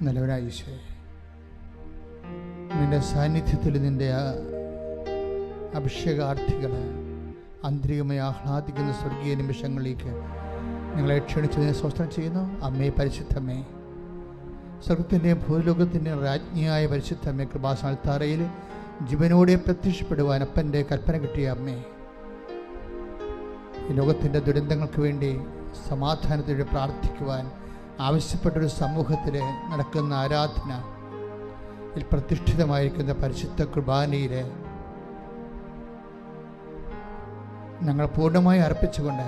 നല്ലവനായ ഈശോയെ, നിന്റെ സാന്നിധ്യത്തിൽ നിന്റെ അഭിഷേകാർത്ഥികൾ ആന്തരികമായി ആഹ്ലാദിക്കുന്ന സ്വർഗീയ നിമിഷങ്ങളിലേക്ക് നിങ്ങളെ ക്ഷണിച്ചതിനെ സ്വസ്ഥം ചെയ്യുന്നു. അമ്മേ പരിശുദ്ധമ്മേ, സ്വർഗത്തിൻ്റെയും ഭൂലോകത്തിൻ്റെയും രാജ്ഞിയായ പരിശുദ്ധമ്മേ, കൃപാസനത്താറയിൽ ജീവനോടെ പ്രത്യക്ഷപ്പെടുവാൻ അപ്പൻ്റെ കൽപ്പന കിട്ടിയ അമ്മേ, ഈ ലോകത്തിൻ്റെ ദുരന്തങ്ങൾക്ക് വേണ്ടി സമാധാനത്തോടെ പ്രാർത്ഥിക്കുവാൻ ആവശ്യപ്പെട്ടൊരു സമൂഹത്തിൽ നടക്കുന്ന ആരാധന പ്രതിഷ്ഠിതമായിരിക്കുന്ന പരിശുദ്ധ കുർബാനയിൽ ഞങ്ങൾ പൂർണ്ണമായി അർപ്പിച്ചുകൊണ്ട്,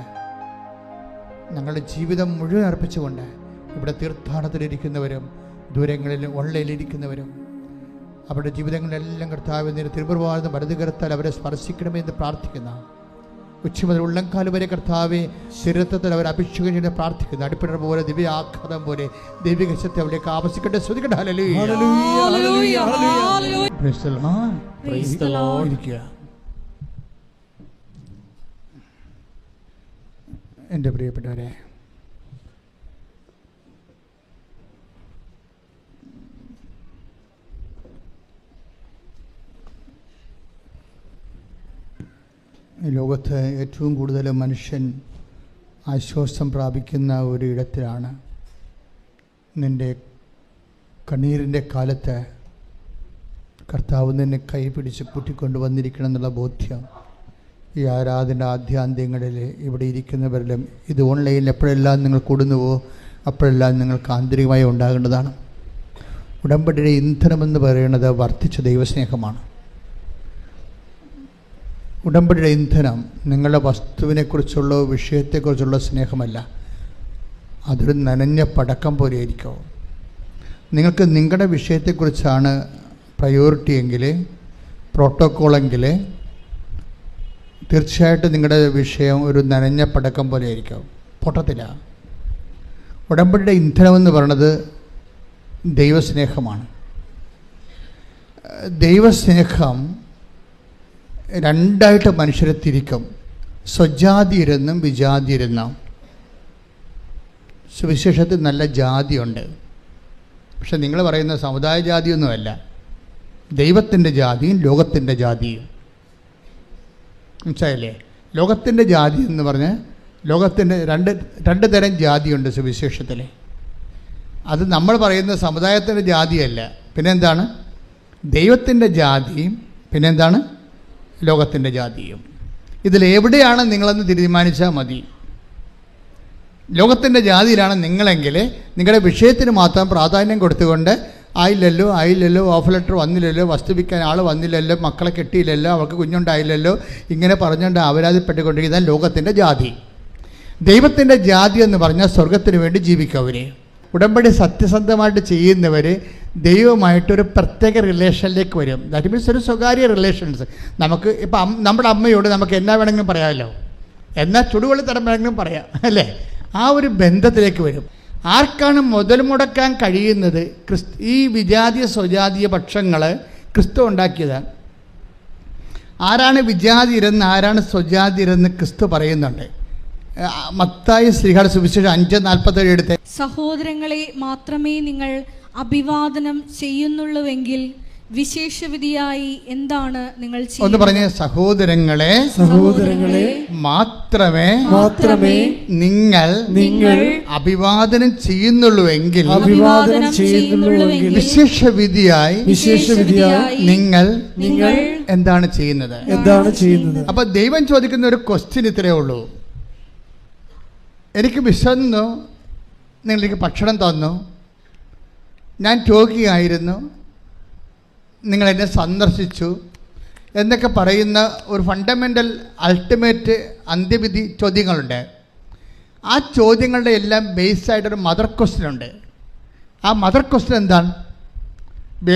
ഞങ്ങളുടെ ജീവിതം മുഴുവൻ അർപ്പിച്ചുകൊണ്ട് ഇവിടെ തീർത്ഥാടനത്തിലിരിക്കുന്നവരും ദൂരങ്ങളിലും ഓൺലൈനിലിരിക്കുന്നവരും അവരുടെ ജീവിതങ്ങളിലെല്ലാം കർത്താവിൻ്റെ തിരുപ്രഭാതം വലതുകരത്താൽ അവരെ സ്പർശിക്കണമെന്ന് പ്രാർത്ഥിക്കുന്ന, ഉച്ച മുതൽ ഉള്ളംകാലം വരെ കർത്താവെ ശരീരത്തിൽ അവർ അഭിഷേകം ചെയ്ത് പ്രാർത്ഥിക്കുന്നു. അടിപ്പിടർ പോലെ ദിവ്യ ആഘാതം പോലെ ദൈവിക ശക്തി അവരിലേക്ക് ആവശ്യിക്കട്ടെ. ശ്രദ്ധിക്കട്ടെ. എൻ്റെ പ്രിയപ്പെട്ടവരെ, ലോകത്ത് ഏറ്റവും കൂടുതൽ മനുഷ്യൻ ആശ്വാസം പ്രാപിക്കുന്ന ഒരു ഇടത്തിലാണ് നിൻ്റെ കണ്ണീരിൻ്റെ കാലത്ത് കർത്താവ് നിന്നെ കൈപിടിച്ച് കൂട്ടിക്കൊണ്ട് വന്നിരിക്കണം എന്നുള്ള ബോധ്യം ഈ ആരാധന ആദ്യാന്ത്യങ്ങളിൽ ഇവിടെ ഇരിക്കുന്നവരിലും ഇത് ഓൺലൈനിൽ എപ്പോഴെല്ലാം നിങ്ങൾ കൂടുന്നുവോ അപ്പോഴെല്ലാം നിങ്ങൾക്ക് ആന്തരികമായി ഉണ്ടാകേണ്ടതാണ്. ഉടമ്പടിയുടെ ഇന്ധനമെന്ന് പറയുന്നത് വർദ്ധിച്ച ദൈവസ്നേഹമാണ്. ഉടമ്പടിയുടെ ഇന്ധനം നിങ്ങളുടെ വസ്തുവിനെക്കുറിച്ചുള്ള വിഷയത്തെക്കുറിച്ചുള്ള സ്നേഹമല്ല, അതൊരു നനഞ്ഞ പടക്കം പോലെയായിരിക്കും. നിങ്ങൾക്ക് നിങ്ങളുടെ വിഷയത്തെക്കുറിച്ചാണ് പ്രയോറിറ്റി എങ്കിൽ, പ്രോട്ടോക്കോളെങ്കിൽ, തീർച്ചയായിട്ടും നിങ്ങളുടെ വിഷയം ഒരു നനഞ്ഞ പടക്കം പോലെയായിരിക്കും, പൊട്ടത്തില്ല. ഉടമ്പടിയുടെ ഇന്ധനമെന്ന് പറയുന്നത് ദൈവസ്നേഹമാണ്. ദൈവസ്നേഹം രണ്ടായിട്ട് മനുഷ്യരെ തിരിക്കും, സ്വജാതിയരെന്നും വിജാതിയരെന്നും. സുവിശേഷത്തിൽ നല്ല ജാതിയുണ്ട്, പക്ഷെ നിങ്ങൾ പറയുന്ന സമുദായ ജാതിയൊന്നുമല്ല, ദൈവത്തിൻ്റെ ജാതിയും ലോകത്തിൻ്റെ ജാതിയും. മനസ്സിലായില്ലേ? ലോകത്തിൻ്റെ ജാതി എന്ന് പറഞ്ഞ് ലോകത്തിൻ്റെ രണ്ട് തരം ജാതിയുണ്ട് സുവിശേഷത്തിൽ. അത് നമ്മൾ പറയുന്ന സമുദായത്തിൻ്റെ ജാതിയല്ല, പിന്നെന്താണ്? ദൈവത്തിൻ്റെ ജാതിയും പിന്നെന്താണ്? ലോകത്തിൻ്റെ ജാതിയും. ഇതിലെവിടെയാണ് നിങ്ങളെന്ന് തീരുമാനിച്ചാൽ മതി. ലോകത്തിൻ്റെ ജാതിയിലാണ് നിങ്ങളെങ്കിൽ നിങ്ങളുടെ വിഷയത്തിന് മാത്രം പ്രാധാന്യം കൊടുത്തുകൊണ്ട് ആയില്ലല്ലോ ഓഫ് ലെറ്റർ വന്നില്ലല്ലോ, വസ്തു വിൽക്കാൻ ആൾ വന്നില്ലല്ലോ, മക്കളെ കെട്ടിയില്ലല്ലോ, അവർക്ക് കുഞ്ഞുണ്ടായില്ലല്ലോ, ഇങ്ങനെ പറഞ്ഞുകൊണ്ട് അപരാധപ്പെട്ടുകൊണ്ടിരിക്കുന്ന ലോകത്തിൻ്റെ ജാതി. ദൈവത്തിൻ്റെ ജാതി എന്ന് പറഞ്ഞാൽ സ്വർഗത്തിന് വേണ്ടി ജീവിക്കവർ, ഉടമ്പടി സത്യസന്ധമായിട്ട് ചെയ്യുന്നവർ ദൈവമായിട്ടൊരു പ്രത്യേക റിലേഷനിലേക്ക് വരും. ദാറ്റ് മീൻസ് ഒരു സ്വകാര്യ റിലേഷൻസ്. നമുക്ക് ഇപ്പം നമ്മുടെ അമ്മയോട് നമുക്ക് എന്നാ വേണമെങ്കിലും പറയാമല്ലോ, എന്നാൽ ചുടുവെള്ളി തരം വേണമെങ്കിലും പറയാം, അല്ലേ? ആ ഒരു ബന്ധത്തിലേക്ക് വരും. ആർക്കാണ് മുതൽ മുടക്കാൻ കഴിയുന്നത്? ഈ വിജാതീയ സ്വജാതീയ പക്ഷങ്ങൾ ക്രിസ്തു ഉണ്ടാക്കിയതാണ്. ആരാണ് വിജാതിരെന്ന് ആരാണ് സ്വജാതിരെന്ന് ക്രിസ്തു പറയുന്നുണ്ട്. മത്തായി ശ്രീഹാട് സുവിശേഷം 5:47 എടുത്ത്, സഹോദരങ്ങളെ മാത്രമേ നിങ്ങൾ അഭിവാദനം ചെയ്യുന്നുള്ളൂവെങ്കിൽ വിശേഷവിധിയായി എന്താണ് നിങ്ങൾ ചെയ്യുന്നത്? ഒന്ന് പറഞ്ഞേ, സഹോദരങ്ങളെ മാത്രമേ നിങ്ങൾ അഭിവാദനം ചെയ്യുന്നുള്ളൂവെങ്കിൽ വിശേഷവിധിയായി നിങ്ങൾ എന്താണ് ചെയ്യുന്നത്? അപ്പൊ ദൈവം ചോദിക്കുന്ന ഒരു ക്വസ്റ്റ്യൻ ഇത്രയേ ഉള്ളൂ. എനിക്ക് വിശന്നു, നിങ്ങളെനിക്ക് ഭക്ഷണം തന്നു, ഞാൻ രോഗിയായിരുന്നു, നിങ്ങളെന്നെ സന്ദർശിച്ചു എന്നൊക്കെ പറയുന്ന ഒരു ഫണ്ടമെൻ്റൽ അൾട്ടിമേറ്റ് അന്ത്യവിധി ചോദ്യങ്ങളുണ്ട്. ആ ചോദ്യങ്ങളുടെ എല്ലാം ബേസായിട്ടൊരു മദർ ക്വസ്റ്റ്യൻ ഉണ്ട്. ആ മദർ ക്വസ്റ്റ്യൻ എന്താണ്?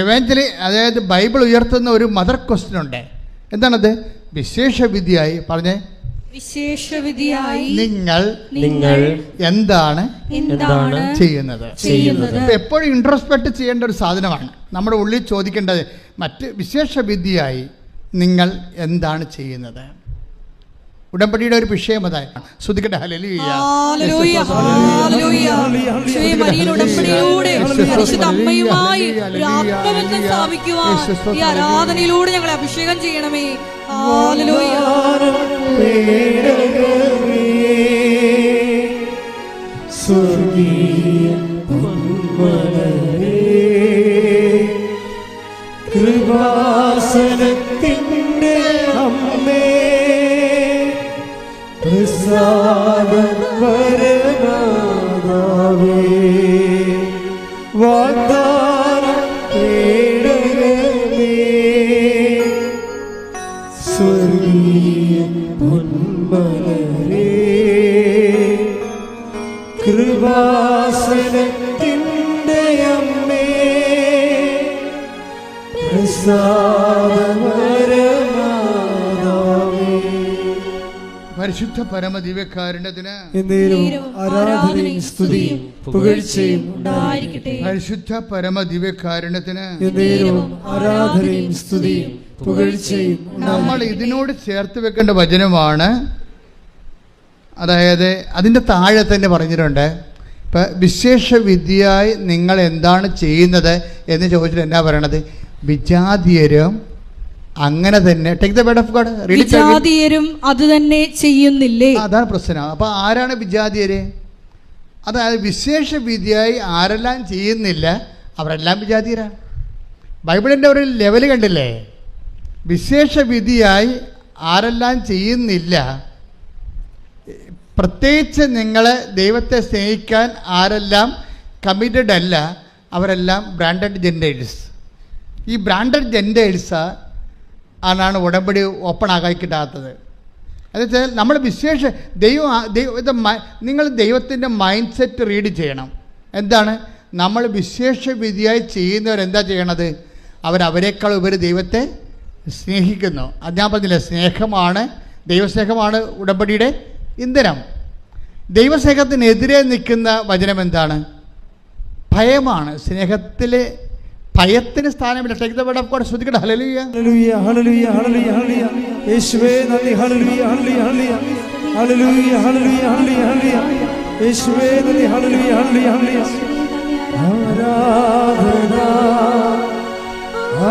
എവഞ്ചലി, അതായത് ബൈബിൾ ഉയർത്തുന്ന ഒരു മദർ ക്വസ്റ്റ്യൻ ഉണ്ട്. എന്താണത്? വിശേഷവിധിയായി പറഞ്ഞേ, വിശേഷവിധിയായി നിങ്ങൾ എന്താണ് ചെയ്യുന്നത്? എപ്പോഴും ഇൻട്രോസ്പെക്ട് ചെയ്യേണ്ട ഒരു സാധനമാണ്. നമ്മുടെ ഉള്ളിൽ ചോദിക്കേണ്ടത് മറ്റ് വിശേഷവിധിയായി നിങ്ങൾ എന്താണ് ചെയ്യുന്നത്? ഉടമ്പടിയുടെ ഒരു വിഷയം അതായത് ശ്രദ്ധിക്കട്ടെ. ഹല്ലേലൂയ. പരിശുദ്ധ അമ്മയുമായി ഒരു ആത്മബന്ധം സ്ഥാപിക്കുവാൻ ഈ ആരാധനയിലൂടെ ഞങ്ങളെ അഭിഷേകം ചെയ്യണമേ. ഹല്ലേലൂയ. കൃപാസനത്തിൻ്റെ അമ്മേ, പ്രസാദവരനാദാവേ, വാഗ്ദാന പേടകമേ, സ്വർഗീയ പൊന്മലരേ, കൃപാസനത്തിൻ്റെ അമ്മേ, പരിശുദ്ധ പരമദിവ്യകാരുണ്യത്തിന് ആരാധനയും സ്തുതിയും പുകഴ്ചയും ഉണ്ടായിരിക്കട്ടെ. പരിശുദ്ധ പരമദിവ്യകാരുണ്യത്തിന് ആരാധനയും സ്തുതിയും പുകഴ്ചയും. നമ്മൾ ഇതിനോട് ചേർത്ത് വെക്കേണ്ട വചനമാണ്, അതായത് അതിൻ്റെ താഴെ തന്നെ പറഞ്ഞിട്ടുണ്ട്. ഇപ്പം വിശേഷ വിദ്യയായി നിങ്ങൾ എന്താണ് ചെയ്യുന്നത് എന്ന് ചോദിച്ചിട്ട് എന്നാ പറയണത്? വിജാതീയരും അങ്ങനെ തന്നെ. Take the word of God. വിജാതീയരും അത് തന്നെ ചെയ്യുന്നില്ലേ? അതാണ് പ്രശ്നം. അപ്പോൾ ആരാണ് വിജാതീയര്? അതായത് വിശേഷ വിദ്യയായി ആരെല്ലാം ചെയ്യുന്നില്ല അവരെല്ലാം വിജാതീയരാണ്. ബൈബിളിൻ്റെ ഒരു ലെവൽ കണ്ടില്ലേ? വിശേഷ വിധിയായി ആരെല്ലാം ചെയ്യുന്നില്ല, പ്രത്യേകിച്ച് നിങ്ങളെ ദൈവത്തെ സ്നേഹിക്കാൻ ആരെല്ലാം കമ്മിറ്റഡ് അല്ല, അവരെല്ലാം ബ്രാൻഡഡ് ജെൻഡേഴ്സ്. ഈ ബ്രാൻഡഡ് ജെൻഡേഴ്സ് ആണ് ഉടമ്പടി ഓപ്പൺ ആക്കി കിട്ടാത്തത്. എന്നുവെച്ചാൽ നമ്മൾ നിങ്ങൾ ദൈവത്തിൻ്റെ മൈൻഡ് സെറ്റ് റീഡ് ചെയ്യണം. എന്താണ്? നമ്മൾ വിശേഷ വിധിയായി ചെയ്യുന്നവരെന്താ ചെയ്യണത്? അവരേക്കാൾ ഉപരി ദൈവത്തെ സ്നേഹിക്കുന്നു. അത് ഞാൻ പറഞ്ഞില്ല, സ്നേഹമാണ്, ദൈവസ്നേഹമാണ് ഉടമ്പടിയുടെ ഇന്ധനം. ദൈവസ്നേഹത്തിനെതിരെ നിൽക്കുന്ന വചനം എന്താണ്? ഭയമാണ്. സ്നേഹത്തിലെ ഭയത്തിന് സ്ഥാനമില്ല. Take the word of God. ശ്രദ്ധിക്കട്ടെ. Hallelujah, hallelujah, hallelujah, hallelujah, hallelujah. യേശുവേ നന്ദി. Hallelujah, hallelujah, hallelujah, hallelujah, hallelujah, hallelujah, hallelujah. യേശുവേ നന്ദി. Hallelujah, hallelujah, hallelujah. ആരാധന,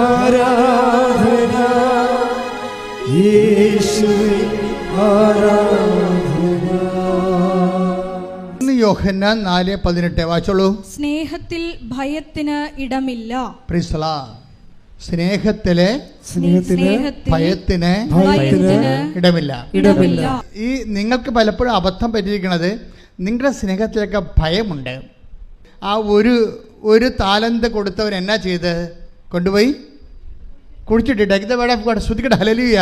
ആരാധന, യേശുവേ ആരാധന. യോഹന്നാൻ 4:18 വായിച്ചോളൂ. സ്നേഹത്തിൽ ഭയത്തിന് ഇടമില്ല. Praise the Lord. സ്നേഹത്തിലെ ഭയത്തിന് ഇടമില്ല. ഈ നിങ്ങൾക്ക് പലപ്പോഴും അബദ്ധം പറ്റിയിരിക്കുന്നത്, നിങ്ങളുടെ സ്നേഹത്തിലൊക്കെ ഭയമുണ്ട്. ആ ഒരു താലന്ത് കൊടുത്തവൻ എന്നാ ചെയ്ത് കൊണ്ടുപോയി കുഴിച്ചിട്ടിട്ട്. Take the word of God. ശ്രദ്ധിക്കട്ടെ. ഹല്ലേലൂയ.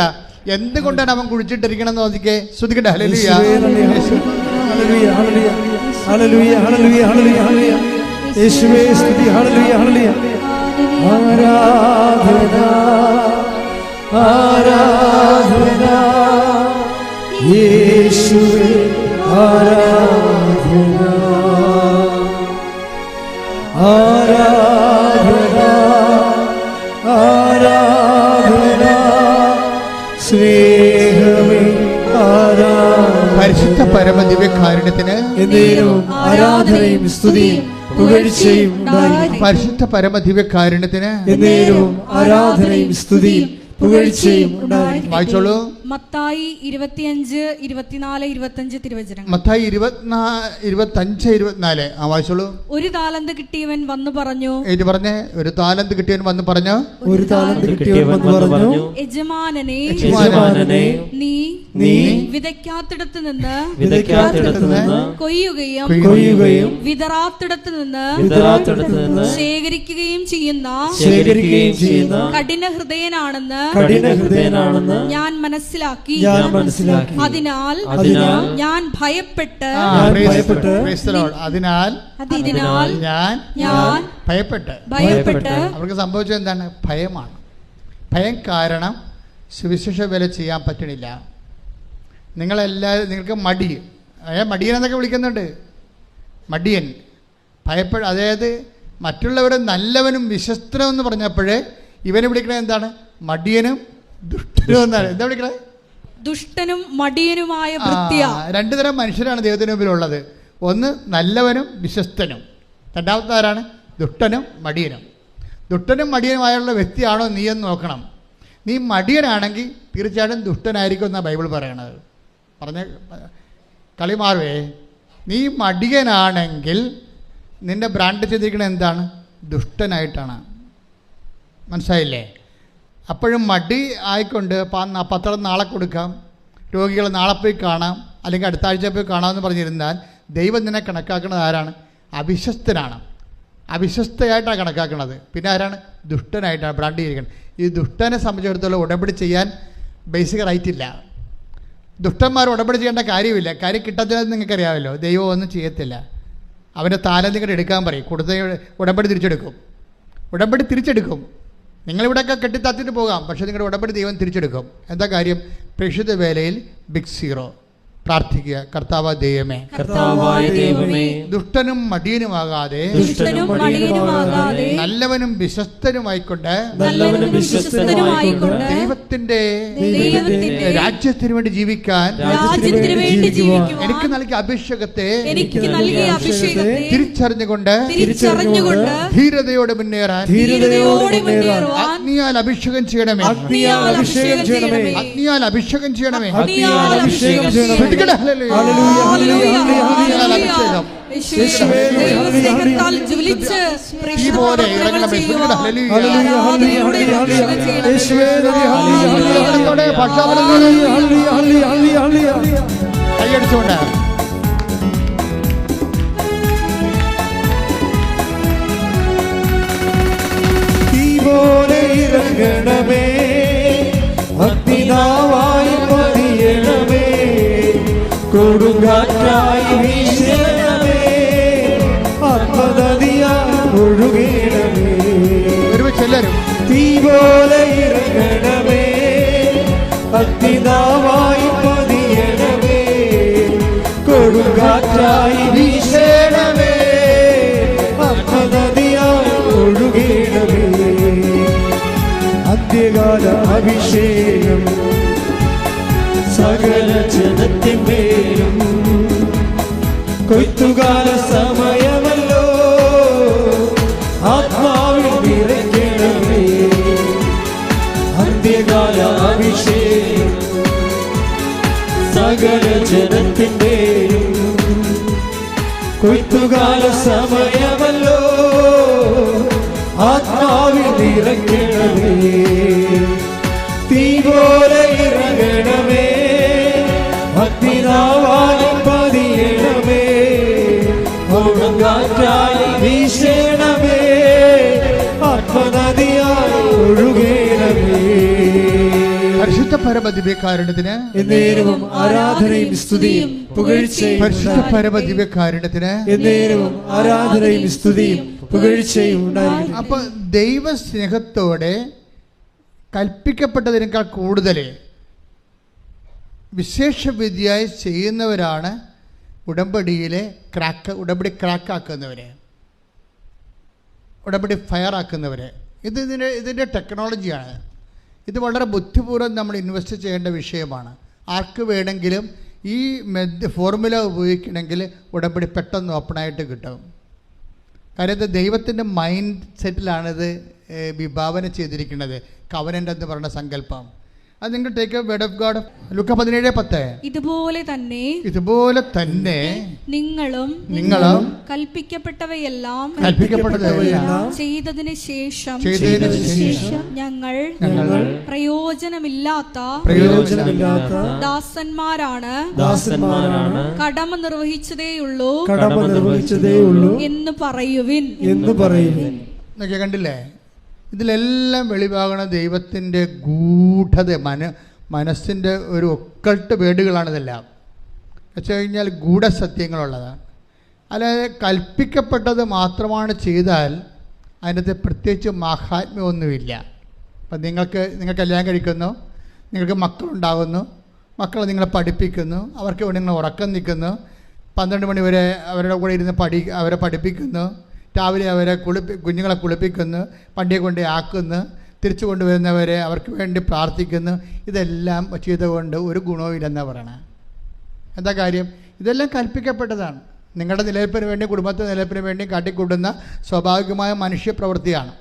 എന്തുകൊണ്ടാണ് അവൻ കുഴിച്ചിട്ടിരിക്കണം എന്ന് നോക്കിക്കേ. ശ്രദ്ധിക്കട്ടെ. Hallelujah, hallelujah, hallelujah, hallelujah, hallelujah, hallelujah. യേശുവേ സ്തുതി. Hallelujah, hallelujah. ആരാധന, ആരാധന, യേശുവേ ആരാധന, ആരാധന, ആരാധന, സ്നേഹമേ ആരാധന. പരിശുദ്ധ പരമദിവ്യകാരുണ്യത്തിന് ആരാധനയും സ്തുതിയും പുകഴ്ചയും ഉണ്ടായിരിക്കട്ടെ. പരിശുദ്ധ പരമദിവ്യകാരുണ്യത്തിന് ആരാധനയും സ്തുതിയും പുകഴ്ചയും ഉണ്ടായിരിക്കട്ടെ. വായിച്ചോളൂ. മത്തായി 25, 24, 25 തിരുവചനങ്ങൾ. മത്തായി 25, 24 വായിച്ചോളൂ. ഒരു താലന്ത് കിട്ടിയവൻ വന്നു പറഞ്ഞു. ഏറ്റ് പറഞ്ഞേ. ഒരു താലന്ത് കിട്ടിയവൻ വന്ന് പറഞ്ഞു. ഒരു താലന്ത് കിട്ടിയവൻ വന്ന് പറഞ്ഞു, യജമാനനെ, നീ വിതയ്ക്കാത്തിടത്ത് നിന്ന് കൊയ്യുകയും വിതറാത്തിടത്ത് നിന്ന് ശേഖരിക്കുകയും ചെയ്യുന്ന കഠിന ഹൃദയനാണെന്ന് ഞാൻ മനസ്സിലാക്കി. അതിനാൽ ഞാൻ ഭയപ്പെട്ട് ഞാൻ ഭയപ്പെട്ട്. അവർക്ക് സംഭവിച്ചത് എന്താണ്? ഭയമാണ്. ഭയം കാരണം സുവിശേഷ വേല ചെയ്യാൻ പറ്റണില്ല. നിങ്ങൾക്ക് മടിയൻ എന്നൊക്കെ വിളിക്കുന്നുണ്ട്. മടിയൻ, ഭയപ്പെട്ട്. അതായത് മറ്റുള്ളവരെ നല്ലവനും വിശ്വസ്തനും എന്ന് പറഞ്ഞപ്പോഴേ ഇവനെ വിളിക്കണത് എന്താണ്? മടിയനും ദുഷ്ടനും എന്നാണ്. എന്താ വിളിക്കണത്? ദുഷ്ടനും മടിയനുമായ രണ്ടു തരം മനുഷ്യരാണ് ദൈവത്തിന് മുമ്പിലുള്ളത്. ഒന്ന് നല്ലവനും വിശ്വസ്തനും, രണ്ടാമത്തെ ആരാണ്? ദുഷ്ടനും മടിയനും. ദുഷ്ടനും മടിയനുമായുള്ള വ്യക്തിയാണോ നീ എന്ന് നോക്കണം. നീ മടിയനാണെങ്കിൽ തീർച്ചയായിട്ടും ദുഷ്ടനായിരിക്കും എന്നാണ് ബൈബിൾ പറയണത്. പറഞ്ഞ കളി മാറുവേ. നീ മടിയനാണെങ്കിൽ നിൻ്റെ ബ്രാൻഡ് ചെയ്തിരിക്കുന്നത് എന്താണ്? ദുഷ്ടനായിട്ടാണ്. മനസ്സിലായില്ലേ? അപ്പോഴും മടി ആയിക്കൊണ്ട് പത്രം നാളെ കൊടുക്കാം, രോഗികളെ നാളെ പോയി കാണാം, അല്ലെങ്കിൽ അടുത്ത ആഴ്ച പോയി കാണാമെന്ന് പറഞ്ഞിരുന്നാൽ ദൈവം നിന്നെ കണക്കാക്കുന്നത് ആരാണ്? അവിശ്വസ്തനാണ്. അവിശ്വസ്തയായിട്ടാണ് കണക്കാക്കുന്നത്. പിന്നെ ആരാണ്? ദുഷ്ടനായിട്ടാണ് ബ്രാൻഡ് ചെയ്തിരിക്കുന്നത്. ഈ ദുഷ്ടനെ സംബന്ധിച്ചിടത്തോളം ഉടമ്പടി ചെയ്യാൻ ബേസിക് റൈറ്റ് ഇല്ല. ദുഷ്ടന്മാർ ഉടമ്പടി ചെയ്യേണ്ട കാര്യമില്ല. കാര്യം കിട്ടത്തില്ലെന്ന് നിങ്ങൾക്കറിയാമല്ലോ. ദൈവം ഒന്നും ചെയ്യത്തില്ല. അവൻ്റെ താലം നിങ്ങളുടെ എടുക്കാൻ പറയും, കൊടുത്ത ഉടമ്പടി തിരിച്ചെടുക്കും. ഉടമ്പടി തിരിച്ചെടുക്കും. നിങ്ങളിവിടെയൊക്കെ കെട്ടിത്തത്തിട്ട് പോകാം, പക്ഷേ നിങ്ങളുടെ ഉടമ്പടി ദൈവം തിരിച്ചെടുക്കും. എന്താ കാര്യം? പ്രേക്ഷിത വേലയിൽ ബിഗ് സീറോ. പ്രാർത്ഥിക്കുക, കർത്താവായ ദൈവമേ, ദുഷ്ടനും മടിയനുമാകാതെ നല്ലവനും വിശ്വസ്തനുമായിക്കൊണ്ട് ദൈവത്തിന്റെ രാജ്യത്തിന് വേണ്ടി ജീവിക്കാൻ എനിക്ക് നൽകിയ അഭിഷേകത്തെ തിരിച്ചറിഞ്ഞുകൊണ്ട് ധീരതയോടെ മുന്നേറാൻ അഗ്നിയാൽ അഭിഷേകം ചെയ്യണമേ. അഗ്നിയാൽ അഭിഷേകം ചെയ്യണമേ. കൈയടിച്ചുകൊണ്ട് ഇറങ്ങണമേ, അഗ്നിനാവായി പതിയണമേ, കൊടുങ്കാറ്റായി വീശണമേ, ആത്മനദിയായി ഒഴുകണമേ. തീ പോലെ ഇറങ്ങണമേ, അഗ്നിനാവായി പതിയണമേ, കൊടുങ്കാറ്റായി വീശണമേ, ആത്മനദിയായി ഒഴുകണമേ. അന്ത്യകാല അഭിഷേകം സകല ജനത്തിന്മേലും, കൊയ്ത്തുകാല സമയമല്ലോ, ആത്മാവിൽ നിറയ്ക്കണമേ. അന്ത്യകാല അഭിഷേകം സകല ജനത്തിന്മേലും, കൊയ്ത്തുകാല സമയമല്ലോ, ആത്മാവിൽ നിറയ്ക്കണമേ. തീ പോലെ ഇറങ്ങണമേ, അഗ്നിനാവായി പതിയണമേ, കൊടുങ്കാറ്റായി വീശണമേ, ആത്മനദിയായി ഒഴുകണമേ. പരിശുദ്ധ പരമദിവ്യകാരുണ്യത്തിന് എന്നേരവും ആരാധനയും സ്തുതിയും പുകഴ്ചയും. പരിശുദ്ധ പരമദിവ്യകാരുണ്യത്തിന് എന്നേരവും ആരാധനയും സ്തുതിയും പുകഴ്ചയും ഉണ്ടായിരിക്കും. അപ്പൊ ദൈവ സ്നേഹത്തോടെ കൽപ്പിക്കപ്പെട്ടതിനേക്കാൾ കൂടുതൽ വിശേഷവിധിയായി ചെയ്യുന്നവരാണ് ഉടമ്പടി ക്രാക്കാക്കുന്നവർ, ഉടമ്പടി ഫയറാക്കുന്നവർ. ഇതിൻ്റെ ടെക്നോളജിയാണ്. ഇത് വളരെ ബുദ്ധിപൂർവ്വം നമ്മൾ ഇൻവെസ്റ്റ് ചെയ്യേണ്ട വിഷയമാണ്. ആർക്ക് വേണമെങ്കിലും ഈ ഫോർമുല ഉപയോഗിക്കണമെങ്കിൽ ഉടമ്പടി പെട്ടെന്ന് ഓപ്പണായിട്ട് കിട്ടും. കാര്യം ഇത് ദൈവത്തിൻ്റെ മൈൻഡ് സെറ്റിലാണിത് വിഭാവന ചെയ്തിരിക്കുന്നത്. കവനൻ്റ് എന്ന് പറയുന്ന സങ്കല്പം. അത് നിങ്ങൾ take a word of God. ലൂക്ക 17:10. ഇതുപോലെ തന്നെ നിങ്ങളും കൽപ്പിക്കപ്പെട്ടവയെല്ലാം ചെയ്തതിന് ശേഷം ഞങ്ങൾ പ്രയോജനമില്ലാത്ത ദാസന്മാരാണ് കടമ നിർവഹിച്ചതേയുള്ളൂ എന്ന് പറയുവിൻ. കണ്ടില്ലേ? ഇതിലെല്ലാം വെളിവാകണ ദൈവത്തിൻ്റെ ഗൂഢത, മനസ്സിൻ്റെ ഒരു ഒക്കൾട്ട് വേടുകളാണിതെല്ലാം. വെച്ച് കഴിഞ്ഞാൽ ഗൂഢസത്യങ്ങളുള്ളതാണ്. അല്ലാതെ കൽപ്പിക്കപ്പെട്ടത് മാത്രമാണ് ചെയ്താൽ അതിനകത്ത് പ്രത്യേകിച്ച് മാഹാത്മ്യമൊന്നുമില്ല. അപ്പം നിങ്ങൾക്ക് കല്യാണം കഴിക്കുന്നു, നിങ്ങൾക്ക് മക്കളുണ്ടാകുന്നു, മക്കളെ നിങ്ങളെ പഠിപ്പിക്കുന്നു, അവർക്ക് വേണ്ടി നിങ്ങൾ ഉറക്കം നിൽക്കുന്നു, 12 മണി വരെ അവരുടെ കൂടെ ഇരുന്ന് അവരെ പഠിപ്പിക്കുന്നു, രാവിലെ അവരെ കുഞ്ഞുങ്ങളെ കുളിപ്പിക്കുന്നു, പണ്ടിയെ കൊണ്ട് ആക്കുന്നു, തിരിച്ചു കൊണ്ടുവരുന്നവരെ അവർക്ക് വേണ്ടി പ്രാർത്ഥിക്കുന്നു. ഇതെല്ലാം ചെയ്തുകൊണ്ട് ഒരു ഗുണവും ഇല്ലെന്നാണ് പറയണത്. എന്താ കാര്യം? ഇതെല്ലാം കൽപ്പിക്കപ്പെട്ടതാണ്. നിങ്ങളുടെ നിലനിൽപ്പിന് വേണ്ടി, കുടുംബത്തിൻ്റെ നിലനിൽപ്പിന് വേണ്ടി കാട്ടിക്കൂട്ടുന്ന സ്വാഭാവികമായ മനുഷ്യ പ്രവൃത്തിയാണ്.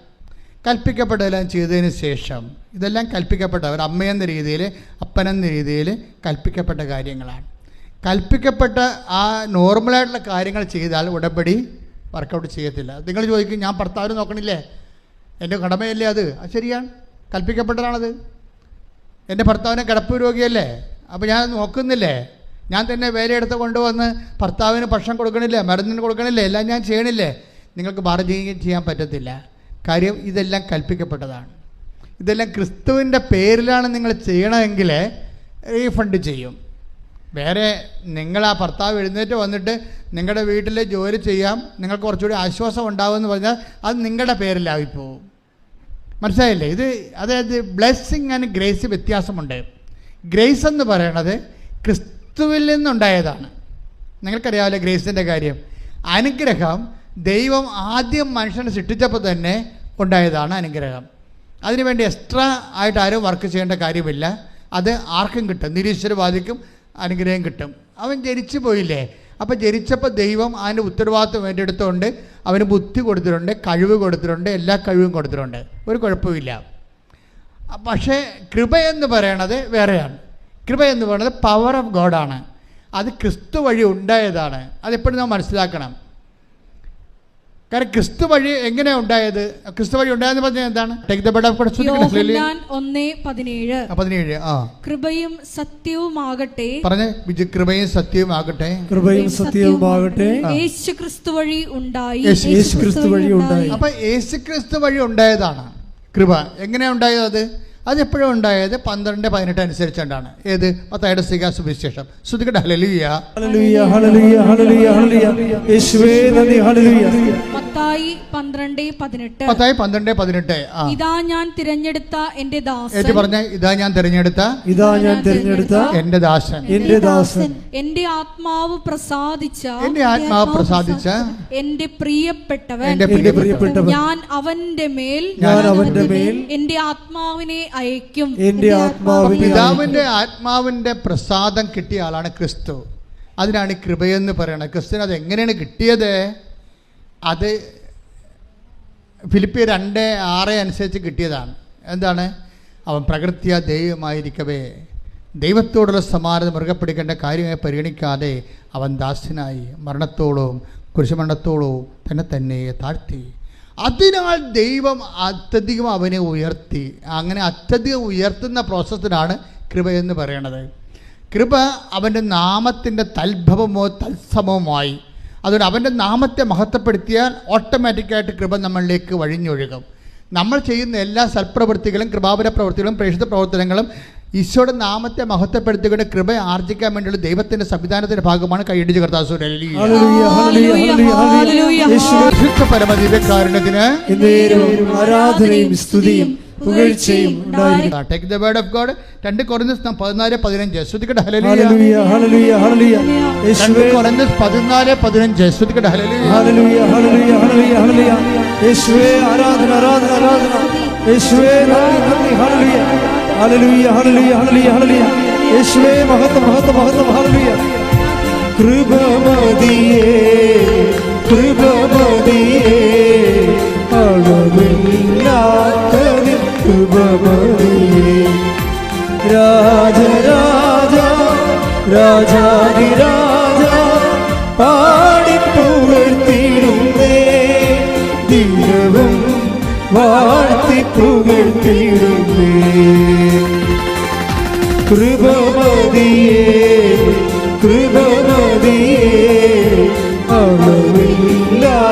കൽപ്പിക്കപ്പെട്ടതെല്ലാം ചെയ്തതിന് ശേഷം, ഇതെല്ലാം കൽപ്പിക്കപ്പെട്ട ഒരു അമ്മയെന്ന രീതിയിൽ, അപ്പനെന്ന രീതിയിൽ കൽപ്പിക്കപ്പെട്ട കാര്യങ്ങളാണ്. കൽപ്പിക്കപ്പെട്ട ആ നോർമലായിട്ടുള്ള കാര്യങ്ങൾ ചെയ്താൽ ഉടമ്പടി വർക്കൗട്ട് ചെയ്യത്തില്ല. നിങ്ങൾ ചോദിക്കും, ഞാൻ ഭർത്താവിനെ നോക്കണില്ലേ, എൻ്റെ കടമയല്ലേ അത്? അത് ശരിയാണ്, കൽപ്പിക്കപ്പെട്ടതാണത്. എൻ്റെ ഭർത്താവിനെ കിടപ്പ് രോഗിയല്ലേ, അപ്പോൾ ഞാൻ നോക്കുന്നില്ലേ? ഞാൻ തന്നെ വേലയെടുത്ത് കൊണ്ടുവന്ന് ഭർത്താവിന് ഭക്ഷണം കൊടുക്കണില്ലേ, മരുന്നിന് കൊടുക്കണില്ലേ, എല്ലാം ഞാൻ ചെയ്യണില്ലേ? നിങ്ങൾക്ക് ബാർഗെയിൻ ചെയ്യാൻ പറ്റത്തില്ല. കാര്യം ഇതെല്ലാം കൽപ്പിക്കപ്പെട്ടതാണ്. ഇതെല്ലാം ക്രിസ്തുവിൻ്റെ പേരിലാണ് നിങ്ങൾ ചെയ്യണമെങ്കിൽ റീഫണ്ട് ചെയ്യും. വേറെ നിങ്ങൾ ആ ഭർത്താവ് എഴുന്നേറ്റ് വന്നിട്ട് നിങ്ങളുടെ വീട്ടിൽ ജോലി ചെയ്യാം, നിങ്ങൾക്ക് കുറച്ചുകൂടി ആശ്വാസം ഉണ്ടാവുമെന്ന് പറഞ്ഞാൽ അത് നിങ്ങളുടെ പേരിലായിപ്പോവും. മനസ്സിലായില്ലേ? ഇത് അതായത് ബ്ലെസ്സിങ് ആൻഡ് ഗ്രേസ് വ്യത്യാസമുണ്ട്. ഗ്രേസ് എന്ന് പറയണത് ക്രിസ്തുവിൽ നിന്നുണ്ടായതാണ്. നിങ്ങൾക്കറിയാമല്ലോ ഗ്രേസിൻ്റെ കാര്യം. അനുഗ്രഹം ദൈവം ആദ്യം മനുഷ്യനെ സൃഷ്ടിച്ചപ്പോൾ തന്നെ ഉണ്ടായതാണ് അനുഗ്രഹം. അതിനുവേണ്ടി എക്സ്ട്രാ ആയിട്ട് ആരും വർക്ക് ചെയ്യേണ്ട കാര്യമില്ല. അത് ആർക്കും കിട്ടും, നിരീശ്വരവാദിക്കും അനുഗ്രഹം കിട്ടും. അവൻ ജനിച്ചു പോയില്ലേ, അപ്പോൾ ജനിച്ചപ്പോൾ ദൈവം അതിൻ്റെ ഉത്തരവാദിത്വം വേണ്ടിയെടുത്തുകൊണ്ട് അവന് ബുദ്ധി കൊടുത്തിട്ടുണ്ട്, കഴിവ് കൊടുത്തിട്ടുണ്ട്, എല്ലാ കഴിവും കൊടുത്തിട്ടുണ്ട്, ഒരു കുഴപ്പമില്ല. പക്ഷേ കൃപ എന്ന് പറയണത് വേറെയാണ്. കൃപ എന്ന് പറയുന്നത് പവർ ഓഫ് ഗോഡാണ്. അത് ക്രിസ്തു വഴി ഉണ്ടായതാണ്. അതെപ്പോഴും നാം മനസ്സിലാക്കണം. കാരണം ക്രിസ്തു വഴി എങ്ങനെയാണ് ഉണ്ടായത്? ക്രിസ്തു വഴി ഉണ്ടായെന്ന് പറഞ്ഞാൽ എന്താണ്? കൃപയും സത്യവുമാകട്ടെ, പറഞ്ഞേ, കൃപയും സത്യവുമാകട്ടെ, കൃപയും സത്യവുമാകട്ടെ യേശു ക്രിസ്തു വഴി ഉണ്ടായി. യേശു ക്രിസ്തു വഴി ഉണ്ടായി. അപ്പൊ യേശു ക്രിസ്തു വഴി ഉണ്ടായതാണ് കൃപ. എങ്ങനെയാണ് ഉണ്ടായത്? അതെപ്പോഴും ഉണ്ടായത് 12:18 അനുസരിച്ചുകൊണ്ടാണ്. ഏത്? മത്തായിയുടെ സുവിശേഷം. ശ്രുതികട്ടെ, hallelujah, hallelujah, hallelujah, hallelujah, hallelujah. യേശുവേ നന്ദി, ഹല്ലേലൂയ. മത്തായി 12:18. മത്തായി 12:18. ഇതാ ഞാൻ തിരഞ്ഞെടുത്ത എന്റെ ദാസൻ. ഏറ്റു പറഞ്ഞ, ഇതാ ഞാൻ തിരഞ്ഞെടുത്ത, ഇതാ ഞാൻ തിരഞ്ഞെടുത്ത എന്റെ ദാസൻ, എന്റെ ദാസൻ, എന്റെ ആത്മാവ് പ്രസാദിച്ച, എന്റെ ആത്മാവ് പ്രസാദിച്ച എന്റെ പ്രിയപ്പെട്ടവൻ, എന്റെ പ്രിയപ്പെട്ടവൻ, ഞാൻ അവന്റെ മേൽ എന്റെ ആത്മാവിനെ അയക്കും. എന്റെ ആത്മാവിനെ. പിതാവിന്റെ ആത്മാവിന്റെ പ്രസാദം കിട്ടിയ ആളാണ് ക്രിസ്തു. അതിനാണ് കൃപയെന്ന് പറയുന്നത്. ക്രിസ്തുവിന് അത് എങ്ങനെയാണ് കിട്ടിയത്? അത് ഫിലിപ്പിയർ 2:6 അനുസരിച്ച് കിട്ടിയതാണ്. എന്താണ്? അവൻ പ്രകൃത്യ ദൈവമായിരിക്കവേ ദൈവത്തോടുള്ള സമാനത മുറുകെ പിടിക്കേണ്ട കാര്യമായി പരിഗണിക്കാതെ അവൻ ദാസ്യനായി മരണത്തോളവും കുരിശുമരണത്തോളവും തന്നെ താഴ്ത്തി. അതിനാൽ ദൈവം അത്യധികം അവനെ ഉയർത്തി. അങ്ങനെ അത്യധികം ഉയർത്തുന്ന പ്രോസസ്സിനാണ് കൃപയെന്ന് പറയണത്. കൃപ അവൻ്റെ നാമത്തിൻ്റെ തൽഭവമോ തത്സമവുമായി. അതുകൊണ്ട് അവൻ്റെ നാമത്തെ മഹത്വപ്പെടുത്തിയാൽ ഓട്ടോമാറ്റിക്കായിട്ട് കൃപ നമ്മളിലേക്ക് വഴിഞ്ഞൊഴുകും. നമ്മൾ ചെയ്യുന്ന എല്ലാ സൽപ്രവൃത്തികളും, കൃപാപര പ്രവൃത്തികളും, പ്രേക്ഷിത പ്രവർത്തനങ്ങളും ഈശോയുടെ നാമത്തെ മഹത്വപ്പെടുത്തിക്കൊണ്ട് കൃപ ആർജിക്കാൻ വേണ്ടിയുള്ള ദൈവത്തിന്റെ സംവിധാനത്തിന്റെ ഭാഗമാണ്. കൈയടിച്ച് കർത്താവ് പരമദിവ്യകാരുണ്യത്തിന് ആരാധനയും സ്തുതിയും പുകഴ്ചയും ഉണ്ടായിരിക്കട്ടെ. Take the word of God. 2 Corinthians 14:15. ശ്രുതിക്കട്ടെ, ഹല്ലേലൂയ, ഹല്ലേലൂയ, ഹല്ലേലൂയ. 2 Corinthians 14:15. ശ്രുതിക്കട്ടെ, hallelujah, hallelujah, hallelujah, hallelujah, hallelujah. യേശുവേ ആരാധന, ആരാധന, ആരാധന. യേശുവേ നന്ദി, നന്ദി, hallelujah, hallelujah, hallelujah, hallelujah, hallelujah. യേശുവേ മഹത്വം, മഹത്വം, മഹത്വം, ഹല്ലേലൂയ. കൃപമതിയേ, കൃപമതിയേ, അളവില്ലാത്തതിൻ കൃപമതിയേ. രാജരാജ, രാജാധിരാജ, പാടിപ്പുകഴ്ത്തിടുന്നേ, ദിനവും വാഴ്ത്തിപ്പുകഴ്ത്തിടുന്നേ. കൃപമതിയേ, കൃപമതിയേ, അളവില്ലാത്തതിൻ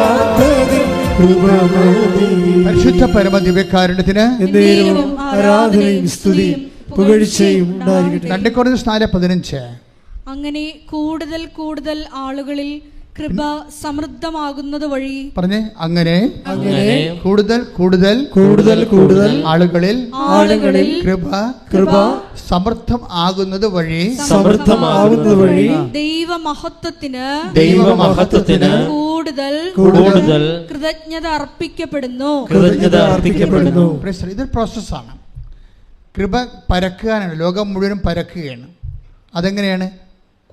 കൃപമതിയേ. പരിശുദ്ധ പരമദിവ്യകാരുണ്യത്തിന് ആരാധനയും സ്തുതിയും പുകഴ്ചയും ഉണ്ടായിരിക്കട്ടെ. 2 Corinthians 4:15. അങ്ങനെ കൂടുതൽ കൂടുതൽ ആളുകളിൽ കൃപ സമൃദ്ധമാകുന്നത് വഴി. പറഞ്ഞേ, അങ്ങനെ കൂടുതൽ കൂടുതൽ കൂടുതൽ കൂടുതൽ ആളുകളിൽ കൃപ കൃപ സമൃദ്ധം ആകുന്നത് വഴി, സമൃദ്ധമാകുന്നത് വഴി ദൈവമഹത്വത്തിന് കൂടുതൽ കൂടുതൽ കൃതജ്ഞത അർപ്പിക്കപ്പെടുന്നു. ഇതൊരു പ്രോസസ്സാണ്. കൃപ പരക്കാനാണ്, ലോകം മുഴുവനും പരക്കുകയാണ്. അതെങ്ങനെയാണ്?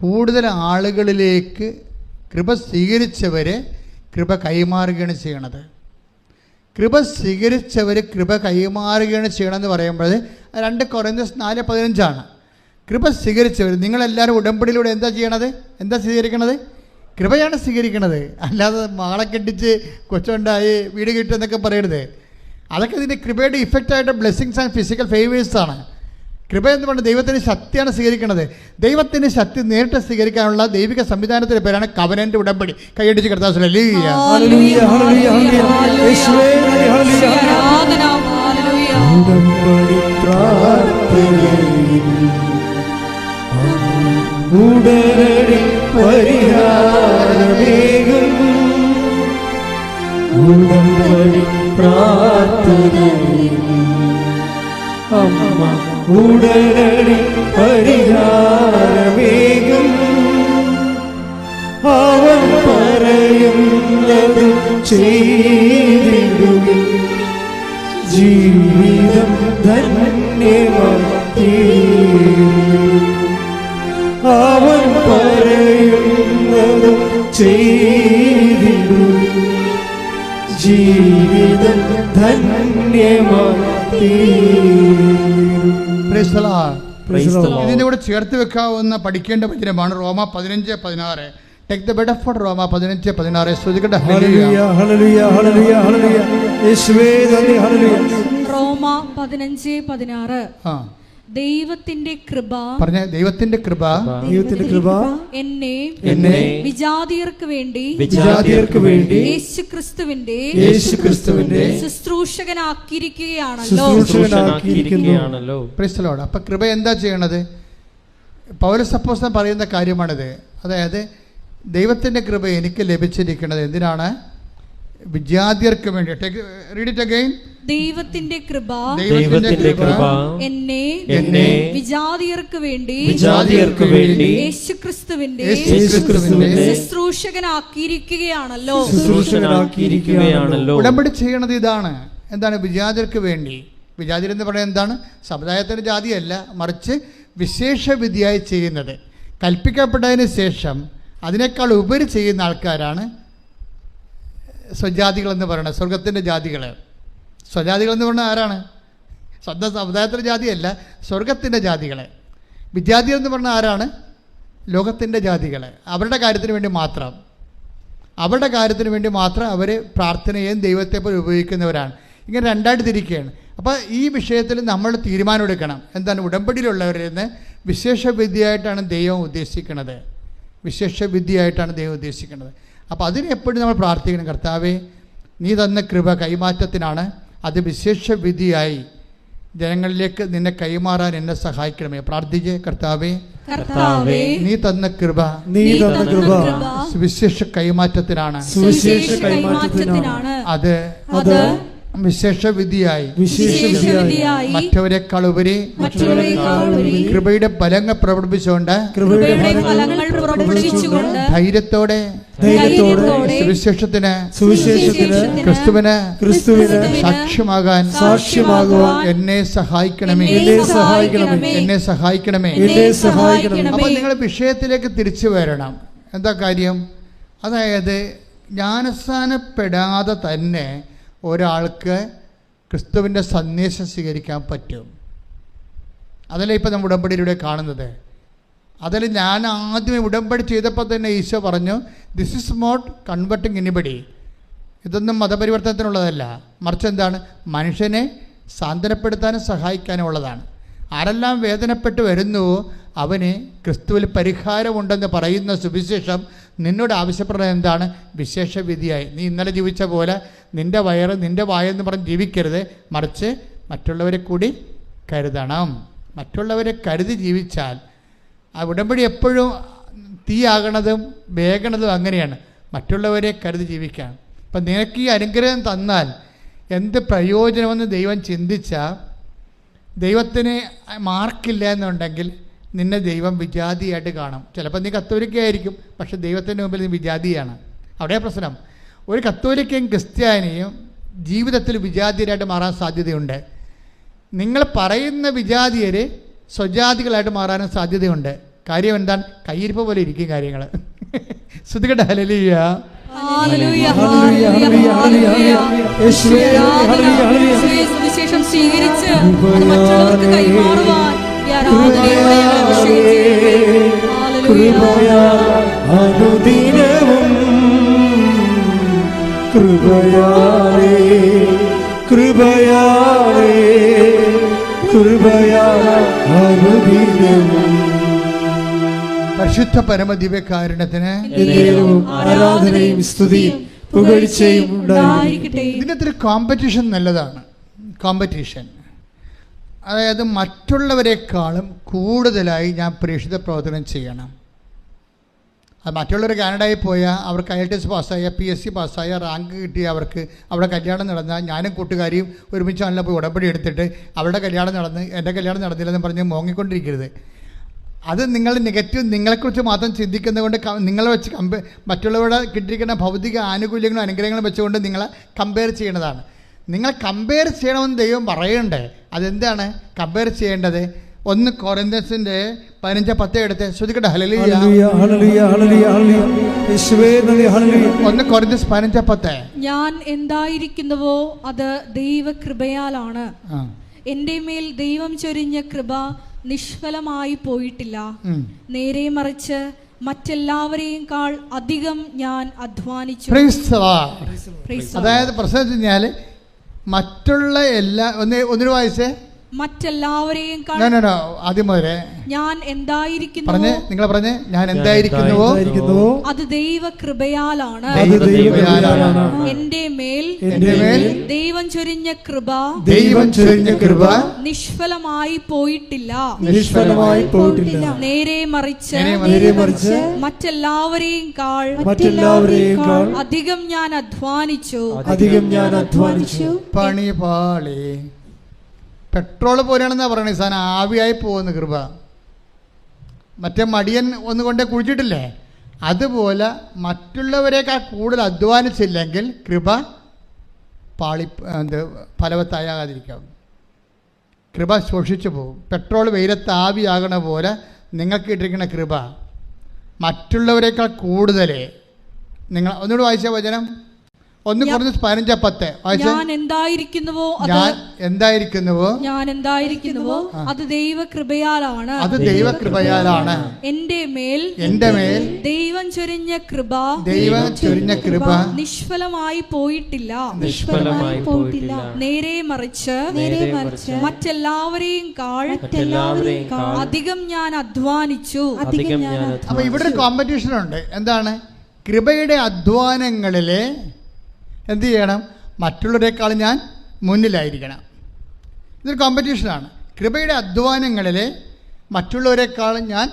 കൂടുതൽ ആളുകളിലേക്ക് കൃപ സ്വീകരിച്ചവർ കൃപ കൈമാറുകയാണ് ചെയ്യണത്. കൃപ സ്വീകരിച്ചവർ കൃപ കൈമാറുകയാണ് ചെയ്യണമെന്ന് പറയുമ്പോൾ 2 കൊരിന്ത്യർ 4:15 കൃപ സ്വീകരിച്ചവർ, നിങ്ങളെല്ലാവരും ഉടമ്പടിയിലൂടെ എന്താ ചെയ്യണത്? എന്താ സ്വീകരിക്കണത്? കൃപയാണ് സ്വീകരിക്കണത്. അല്ലാതെ മാളെ കെട്ടിച്ച് കൊച്ചുണ്ടായി വീട് കിട്ടുമെന്നൊക്കെ പറയരുത്. അതൊക്കെ ഇതിൻ്റെ കൃപയുടെ ഇഫക്റ്റായിട്ട് ബ്ലെസ്സിങ്സ് ആൻഡ് ഫിസിക്കൽ ഫേവേഴ്സാണ്. കൃപ എന്ന് പറഞ്ഞാൽ ദൈവത്തിൻ്റെ ശക്തിയാണ് സ്വീകരിക്കുന്നത്. ദൈവത്തിൻ്റെ ശക്തി നേരിട്ട് സ്വീകരിക്കാനുള്ള ദൈവിക സംവിധാനത്തിൻ്റെ പേരാണ് കവനന്റ് ഉടമ്പടി. കൈയടിച്ച് കർത്താവ് ഹല്ലേലൂയ. ഉടമ്പടി പ്രാർത്ഥനയിൽ ഉടനടി പരിഹാരമേകും. ഉടമ്പടി പ്രാർത്ഥനയിൽ അമ്മ ഉടനടി പരിഹാരമേകും. അവൻ പറയുന്നത് ചെയ്തിടുവിൻ, ജീവിതം ധന്യമാക്കി. അവൻ പറയുന്നത് ചെയ്തിടുവിൻ, ജീവിതം ധന്യമാക്കി. ഇതിൻ്റെ കൂടെ ചേർത്ത് വെക്കാവുന്ന പഠിക്കേണ്ട വചനമാണ് റോമ 15:16. ടേക്ക് ദ ബെഡ് ഫോർ റോമ 15:16. ശ്രദ്ധിക്കട്ടെ. റോമ 15:16. ദൈവത്തിന്റെ കൃപ, പറഞ്ഞ ദൈവത്തിന്റെ കൃപ, ദൈവത്തിന്റെ കൃപ എന്നെ വിജാതിയർക്ക് വേണ്ടി യേശുക്രിസ്തുവിന്റെ ശുശ്രൂഷകനാക്കിയിരിക്കുകയാണല്ലോ. Price the Lord. അപ്പൊ കൃപ എന്താ ചെയ്യണത്? പൗലോസ് അപ്പോസ്തലൻ പറയുന്ന കാര്യമാണിത്. അതായത് ദൈവത്തിന്റെ കൃപ എനിക്ക് ലഭിച്ചിരിക്കുന്നത് എന്തിനാണ്? വിജാതിയർക്ക് വേണ്ടി. Read it again. ദൈവത്തിന്റെ കൃപ എന്നെ വിജാതിയർക്ക് വേണ്ടി യേശുക്രിസ്തുവിന്റെ ശുശ്രൂഷകനാക്കിയിരിക്കുകയാണല്ലോ. ഉടമ്പടി ചെയ്യണത് ഇതാണ്. എന്താണ്? വിജാതിയർക്ക് വേണ്ടി. വിജാതിർ എന്ന് പറയുന്നത് എന്താണ്? സമുദായത്തിൻ്റെ ജാതിയല്ല, മറിച്ച് വിശേഷ വിധിയായി ചെയ്യുന്നത്. കൽപ്പിക്കപ്പെട്ടതിന് ശേഷം അതിനേക്കാൾ ഉപരി ചെയ്യുന്ന ആൾക്കാരാണ് സ്വജാതികളെന്ന് പറയുന്നത്. സ്വർഗത്തിൻ്റെ ജാതികൾ. സ്വജാതികളെന്ന് പറഞ്ഞാൽ ആരാണ്? സ്വന്തം സമുദായത്തിൻ്റെ ജാതിയല്ല, സ്വർഗത്തിൻ്റെ ജാതികളെ. വിജാതികൾ എന്ന് പറഞ്ഞാൽ ആരാണ്? ലോകത്തിൻ്റെ ജാതികൾ. അവരുടെ കാര്യത്തിന് വേണ്ടി മാത്രം അവർ പ്രാർത്ഥനയെയും ദൈവത്തെ പോലെ ഉപയോഗിക്കുന്നവരാണ്. ഇങ്ങനെ രണ്ടായിട്ട് തിരിക്കുകയാണ്. അപ്പോൾ ഈ വിഷയത്തിൽ നമ്മൾ തീരുമാനമെടുക്കണം. എന്താണ്? ഉടമ്പടിയിലുള്ളവരിൽ നിന്ന് വിശേഷ വിദ്യയായിട്ടാണ് ദൈവം ഉദ്ദേശിക്കുന്നത്. അപ്പോൾ അതിനെപ്പോഴും നമ്മൾ പ്രാർത്ഥിക്കണം. കർത്താവേ, നീ തന്ന കൃപ കൈമാറ്റത്തിനാണ്. അത് വിശേഷ വിധിയായി ജനങ്ങളിലേക്ക് നിന്നെ കൈമാറാൻ എന്നെ സഹായിക്കണമേ. പ്രാർത്ഥിക്കേ. കർത്താവേ, നീ തന്ന കൃപ വിശേഷ കൈമാറ്റത്തിനാണ്. അത് വിശേഷ വിധിയായി മറ്റവരെക്കാൾ ഉപരി കൃപയുടെ ഫലങ്ങൾ പ്രകടിപ്പിച്ചുകൊണ്ട് ധൈര്യത്തോടെ സുവിശേഷത്തിന് ക്രിസ്തുവിന് സാക്ഷ്യമാകുവാൻ എന്നെ സഹായിക്കണമേ. അപ്പോൾ നിങ്ങൾ വിഷയത്തിലേക്ക് തിരിച്ചു വരണം. എന്താ കാര്യം? അതായത് ജ്ഞാനസ്നാനപ്പെടാതെ തന്നെ ഒരാൾക്ക് ക്രിസ്തുവിൻ്റെ സന്ദേശം സ്വീകരിക്കാൻ പറ്റും. അതല്ലേ ഇപ്പം നമ്മൾ ഉടമ്പടിയിലൂടെ കാണുന്നത്. അതിൽ ഞാൻ ആദ്യമേ ഉടമ്പടി ചെയ്തപ്പോൾ തന്നെ ഈശോ പറഞ്ഞു, this is not converting anybody. ഇതൊന്നും മതപരിവർത്തനത്തിനുള്ളതല്ല, മറിച്ച് എന്താണ്? മനുഷ്യനെ സാന്ത്വനപ്പെടുത്താനും സഹായിക്കാനും ഉള്ളതാണ്. ആരെല്ലാം വേദനപ്പെട്ട് വരുന്നുവോ അവന് ക്രിസ്തുവിൽ പരിഹാരമുണ്ടെന്ന് പറയുന്ന സുവിശേഷം നിന്നോട് ആവശ്യപ്പെടുന്നത് എന്താണ്? വിശേഷ വിധിയായി. നീ ഇന്നലെ ജീവിച്ച പോലെ നിൻ്റെ വയറ് നിൻ്റെ വായെന്ന് പറഞ്ഞ് ജീവിക്കരുത്, മറിച്ച് മറ്റുള്ളവരെ കൂടി കരുതണം. മറ്റുള്ളവരെ കരുതി ജീവിച്ചാൽ ആ ഉടമ്പടി എപ്പോഴും തീയാകണതും വേഗണതും അങ്ങനെയാണ്. മറ്റുള്ളവരെ കരുതി ജീവിക്കാൻ. അപ്പം നിനക്ക് ഈ അനുഗ്രഹം തന്നാൽ എന്ത് പ്രയോജനമെന്ന് ദൈവം ചിന്തിച്ചാൽ, ദൈവത്തിന് മാർക്കില്ല എന്നുണ്ടെങ്കിൽ നിന്നെ ദൈവം വിജാതിയായിട്ട് കാണും. ചിലപ്പോൾ നീ കത്തോലിക്കയായിരിക്കും, പക്ഷെ ദൈവത്തിൻ്റെ മുമ്പിൽ നീ വിജാതിയാണ്. അവിടെ പ്രശ്നം. ഒരു കത്തോലിക്കയും ക്രിസ്ത്യാനിയും ജീവിതത്തിൽ വിജാതിയരായിട്ട് മാറാൻ സാധ്യതയുണ്ട്. നിങ്ങൾ പറയുന്ന വിജാതിയർ സ്വജാതികളായിട്ട് മാറാനും സാധ്യതയുണ്ട്. കാര്യം എന്താണ്? കയ്യിരിപ്പ് പോലെ ഇരിക്കും കാര്യങ്ങൾ. ശ്രുതികട്ടെ hallelujah. Hallelujah, hallelujah, hallelujah, hallelujah. യേശുവേ, ഹല്ലേലൂയ, ഹല്ലേലൂയ. യേശുവേ, സുവിശേഷം സ്വീകരിച്ച് അത് മറ്റുള്ളവർക്ക് കൈമാറുവാൻ ഈ ആരാധനയോടെ ഞങ്ങളെ അഭിഷേകം ചെയ്യണമേ. ഹല്ലേലൂയ. അനുദിനവും കൃപയാലേ കൃപയാലേ കൃപയാൽ അനുദിനവും പരിശുദ്ധ പരമദിവ്യകാരുണ്യത്തിന് എന്നേരവും ആരാധനയും സ്തുതിയും പുകഴ്ചയും ഉണ്ടായിരിക്കട്ടെ. ഇതിനകത്തൊരു കോമ്പറ്റീഷൻ നല്ലതാണ്. കോമ്പറ്റീഷൻ, അതായത് മറ്റുള്ളവരെക്കാളും കൂടുതലായി ഞാൻ പ്രേക്ഷിത പ്രവർത്തനം ചെയ്യണം. അത് മറ്റുള്ളവർ കാനഡയിൽ പോയാൽ അവർക്ക് IELTS പാസ്സായ PSC പാസ്സായ റാങ്ക് കിട്ടിയ അവർക്ക് അവിടെ കല്യാണം നടന്നാൽ ഞാനും കൂട്ടുകാരിയും ഒരുമിച്ചാണല്ലോ പോയി ഉടമ്പടി എടുത്തിട്ട് അവരുടെ കല്യാണം നടന്ന് എൻ്റെ കല്യാണം നടന്നില്ലെന്ന് പറഞ്ഞ് മോങ്ങിക്കൊണ്ടിരിക്കരുത്. അത് നിങ്ങൾ നെഗറ്റീവ് നിങ്ങളെക്കുറിച്ച് മാത്രം ചിന്തിക്കുന്നത് കൊണ്ട് നിങ്ങളെ വെച്ച് മറ്റുള്ളവരുടെ കിട്ടിയിരിക്കുന്ന ഭൗതിക ആനുകൂല്യങ്ങളും അനുഗ്രഹങ്ങളും വെച്ചുകൊണ്ട് നിങ്ങളെ കമ്പയർ ചെയ്യേണ്ടതാണ്. നിങ്ങൾ കമ്പയർ ചെയ്യണമെന്ന് ദൈവം പറയണ്ടേ. അതെന്താണ് കമ്പയർ ചെയ്യേണ്ടത്? 1 കൊരിന്ത്യൻസിന്റെ 15:10 എടുത്ത് ശ്രുതികട്ടെ. Hallelujah, hallelujah, hallelujah, hallelujah. യേശുവേ നന്ദി. ഹല്ലേലൂയ. 1 കൊരിന്ത്യൻസ് 15:10. ഞാൻ എന്തായിരിക്കുന്നുവോ അത് ദൈവകൃപയാലാണ്. എൻ്റെ മേൽ ദൈവം ചൊരിഞ്ഞ കൃപ നിഷ്ഫലമായി പോയിട്ടില്ല. നേരെ മറിച്ച് മറ്റെല്ലാവരെയും അധികം ഞാൻ അധ്വാനിച്ചു. അതായത് പ്രശ്നം വെച്ച് കഴിഞ്ഞാൽ മറ്റുള്ള എല്ലാ ഒന്നിനു വായിച്ചേ മറ്റെല്ലാവരെയും ആദ്യം മുതലേ ഞാൻ എന്തായിരിക്കുന്നു നിങ്ങൾ പറഞ്ഞേ ഞാൻ എന്തായിരിക്കുന്നുവോ അത് ദൈവകൃപയാലാണ്. എന്റെ മേൽ ദൈവം ചൊരിഞ്ഞ കൃപ നിഷ്ഫലമായി പോയിട്ടില്ല. നേരെ മറിച്ച് മറ്റെല്ലാവരെയും അധികം ഞാൻ അധ്വാനിച്ചു. പണിപാളി പെട്രോൾ പോലെയാണെന്നാ പറയണേ. സാധനം ആവിയായി പോകുന്ന കൃപ. മറ്റേ മടിയൻ ഒന്നുകൊണ്ടേ കുഴിച്ചിട്ടില്ലേ, അതുപോലെ മറ്റുള്ളവരെക്കാൾ കൂടുതൽ അധ്വാനിച്ചില്ലെങ്കിൽ കൃപ ഫലവത്താകാതിരിക്കാം. കൃപ ശോഷിച്ചു പോകും. പെട്രോൾ വെയിലത്ത് ആവിയാകണ പോലെ നിങ്ങൾക്ക് ഇട്ടിരിക്കുന്ന കൃപ മറ്റുള്ളവരെക്കാൾ കൂടുതൽ നിങ്ങൾ ഒന്നുകൂടി വായിച്ച വചനം 1 കൊരിന്ത്യൻസ് 15:10 ഞാൻ എന്തായിരിക്കുന്നുവോ അത് ദൈവകൃപയാലാണ്. എന്റെ മേൽ ദൈവം ചൊരിഞ്ഞ കൃപ നിഷ്ഫലമായി പോയിട്ടില്ല. നേരെ മറിച്ച് മറ്റെല്ലാവരെയും അധികം ഞാൻ അധ്വാനിച്ചു. അപ്പൊ ഇവിടെ ഒരു കോമ്പറ്റീഷൻ ഉണ്ട്. എന്താണ്? കൃപയുടെ അധ്വാനങ്ങളിലെ എന്ത് ചെയ്യണം? മറ്റുള്ളവരെക്കാൾ ഞാൻ മുന്നിലായിരിക്കണം. ഇതൊരു കോമ്പറ്റീഷനാണ്. കൃപയുടെ അധ്വാനങ്ങളിൽ മറ്റുള്ളവരെക്കാൾ ഞാൻ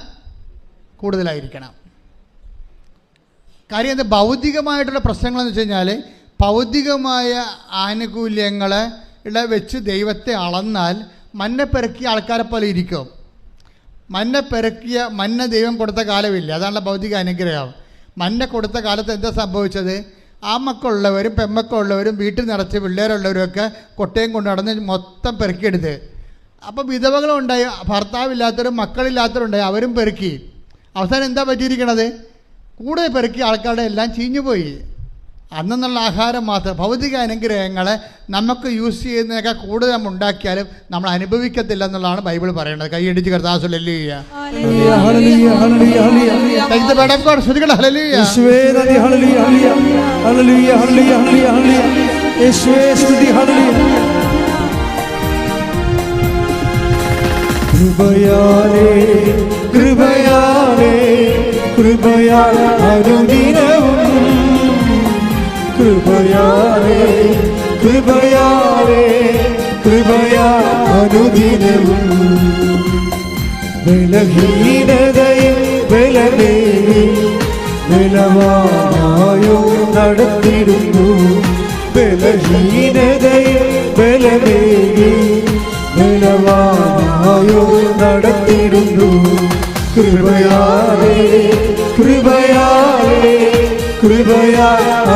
കൂടുതലായിരിക്കണം. കാര്യം അത് ഭൗതികമായിട്ടുള്ള പ്രശ്നങ്ങളെന്ന് വെച്ച് കഴിഞ്ഞാൽ ഭൗതികമായ ആനുകൂല്യങ്ങളെ വെച്ച് ദൈവത്തെ അളന്നാൽ മന്ന പെറുക്കിയ ആൾക്കാരെ പോലെ ഇരിക്കും. മന്ന ദൈവം കൊടുത്ത കാലമില്ല. അതാണല്ലോ ഭൗതിക അനുഗ്രഹം. മന്ന കൊടുത്ത കാലത്ത് എന്താ സംഭവിച്ചത്? ആ മക്കളുള്ളവരും പെമ്മക്കളുള്ളവരും വീട്ടിൽ നിറച്ച് പിള്ളേരുള്ളവരുമൊക്കെ കൊട്ടയും കൊണ്ട് നടന്ന് മൊത്തം പെറുക്കിയെടുത്ത്. അപ്പോൾ വിധവകളുണ്ടായി, ഭർത്താവില്ലാത്തവരും മക്കളില്ലാത്തവരുണ്ടായി, അവരും പെറുക്കി. അവസാനം എന്താ പറ്റിയിരിക്കണത്? കൂടുതൽ പെറുക്കിയ ആൾക്കാരുടെ എല്ലാം ചീഞ്ഞുപോയി. അന്നുള്ള ആഹാരം മാത്രം. ഭൗതിക അനുഗ്രഹങ്ങളെ നമുക്ക് യൂസ് ചെയ്യുന്നതിനൊക്കെ കൂടുതൽ നമ്മൾ ഉണ്ടാക്കിയാലും നമ്മൾ അനുഭവിക്കത്തില്ല എന്നുള്ളതാണ് ബൈബിൾ പറയുന്നത്. കൈയടിച്ച് കർത്താവ് ഹല്ലേലൂയ. കൃപയാ അനുദിനവും ബലഹീനതയിൽ ബലമേകി ബലവാനായോ നടത്തിടുന്നു. ബലഹീനതയിൽ ബലമേകി ബലവാനായോ നടത്തിടുന്നു. കൃപയാലേ കൃപയാ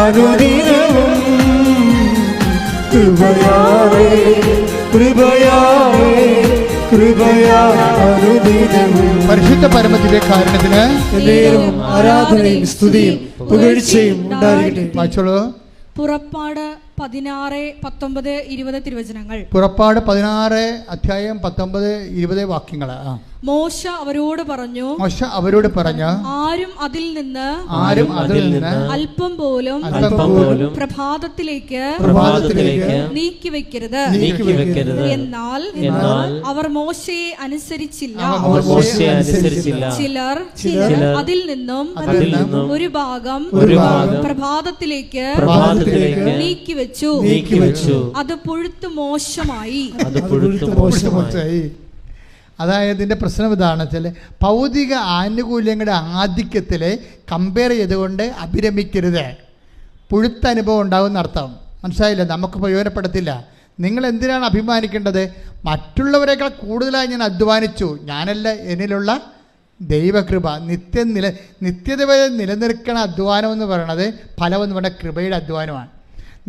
അനുദിനവും കൃപയാലേ കൃപയാൽ അനുദിനവും പരിശുദ്ധ പരമദിവ്യകാരുണ്യത്തിന് എന്നേരവും ആരാധനയും സ്തുതിയും പുകഴ്ചയും ഉണ്ടായിരിക്കട്ടെ. വായിച്ചോളൂ. പുറപ്പാട് 16, 19, 20 തിരുവചനങ്ങൾ. പുറപ്പാട് 16 അധ്യായം 19, 20 വാക്യങ്ങൾ. മോശ അവരോട് പറഞ്ഞു, ആരും അതിൽ നിന്ന് അല്പം പോലും പ്രഭാതത്തിലേക്ക് നീക്കിവെക്കരുത്. എന്നാൽ അവർ മോശയെ അനുസരിച്ചില്ല. ചിലർ അതിൽ നിന്നും ഒരു ഭാഗം പ്രഭാതത്തിലേക്ക് നീക്കിവെച്ചു. അത് പുഴുത്തു മോശമായി. അതായത് ഇതിൻ്റെ പ്രശ്നം ഇതാണ് വെച്ചാൽ ഭൗതിക ആനുകൂല്യങ്ങളുടെ ആധിക്യത്തിൽ കമ്പയർ ചെയ്തുകൊണ്ട് അഭിരമിക്കരുത്. പുഴുത്ത അനുഭവം ഉണ്ടാകുമെന്ന് അർത്ഥം. മനസ്സിലായില്ല? നമുക്ക് പ്രയോജനപ്പെടത്തില്ല. നിങ്ങൾ എന്തിനാണ് അഭിമാനിക്കേണ്ടത്? മറ്റുള്ളവരെക്കാൾ കൂടുതലായി ഞാൻ അധ്വാനിച്ചു. ഞാനല്ല, എന്നിലുള്ള ദൈവകൃപ. നിത്യത വരെ നിലനിൽക്കണ അധ്വാനം എന്ന് പറയണത് ഫലമെന്ന് പറഞ്ഞാൽ കൃപയുടെ അധ്വാനമാണ്.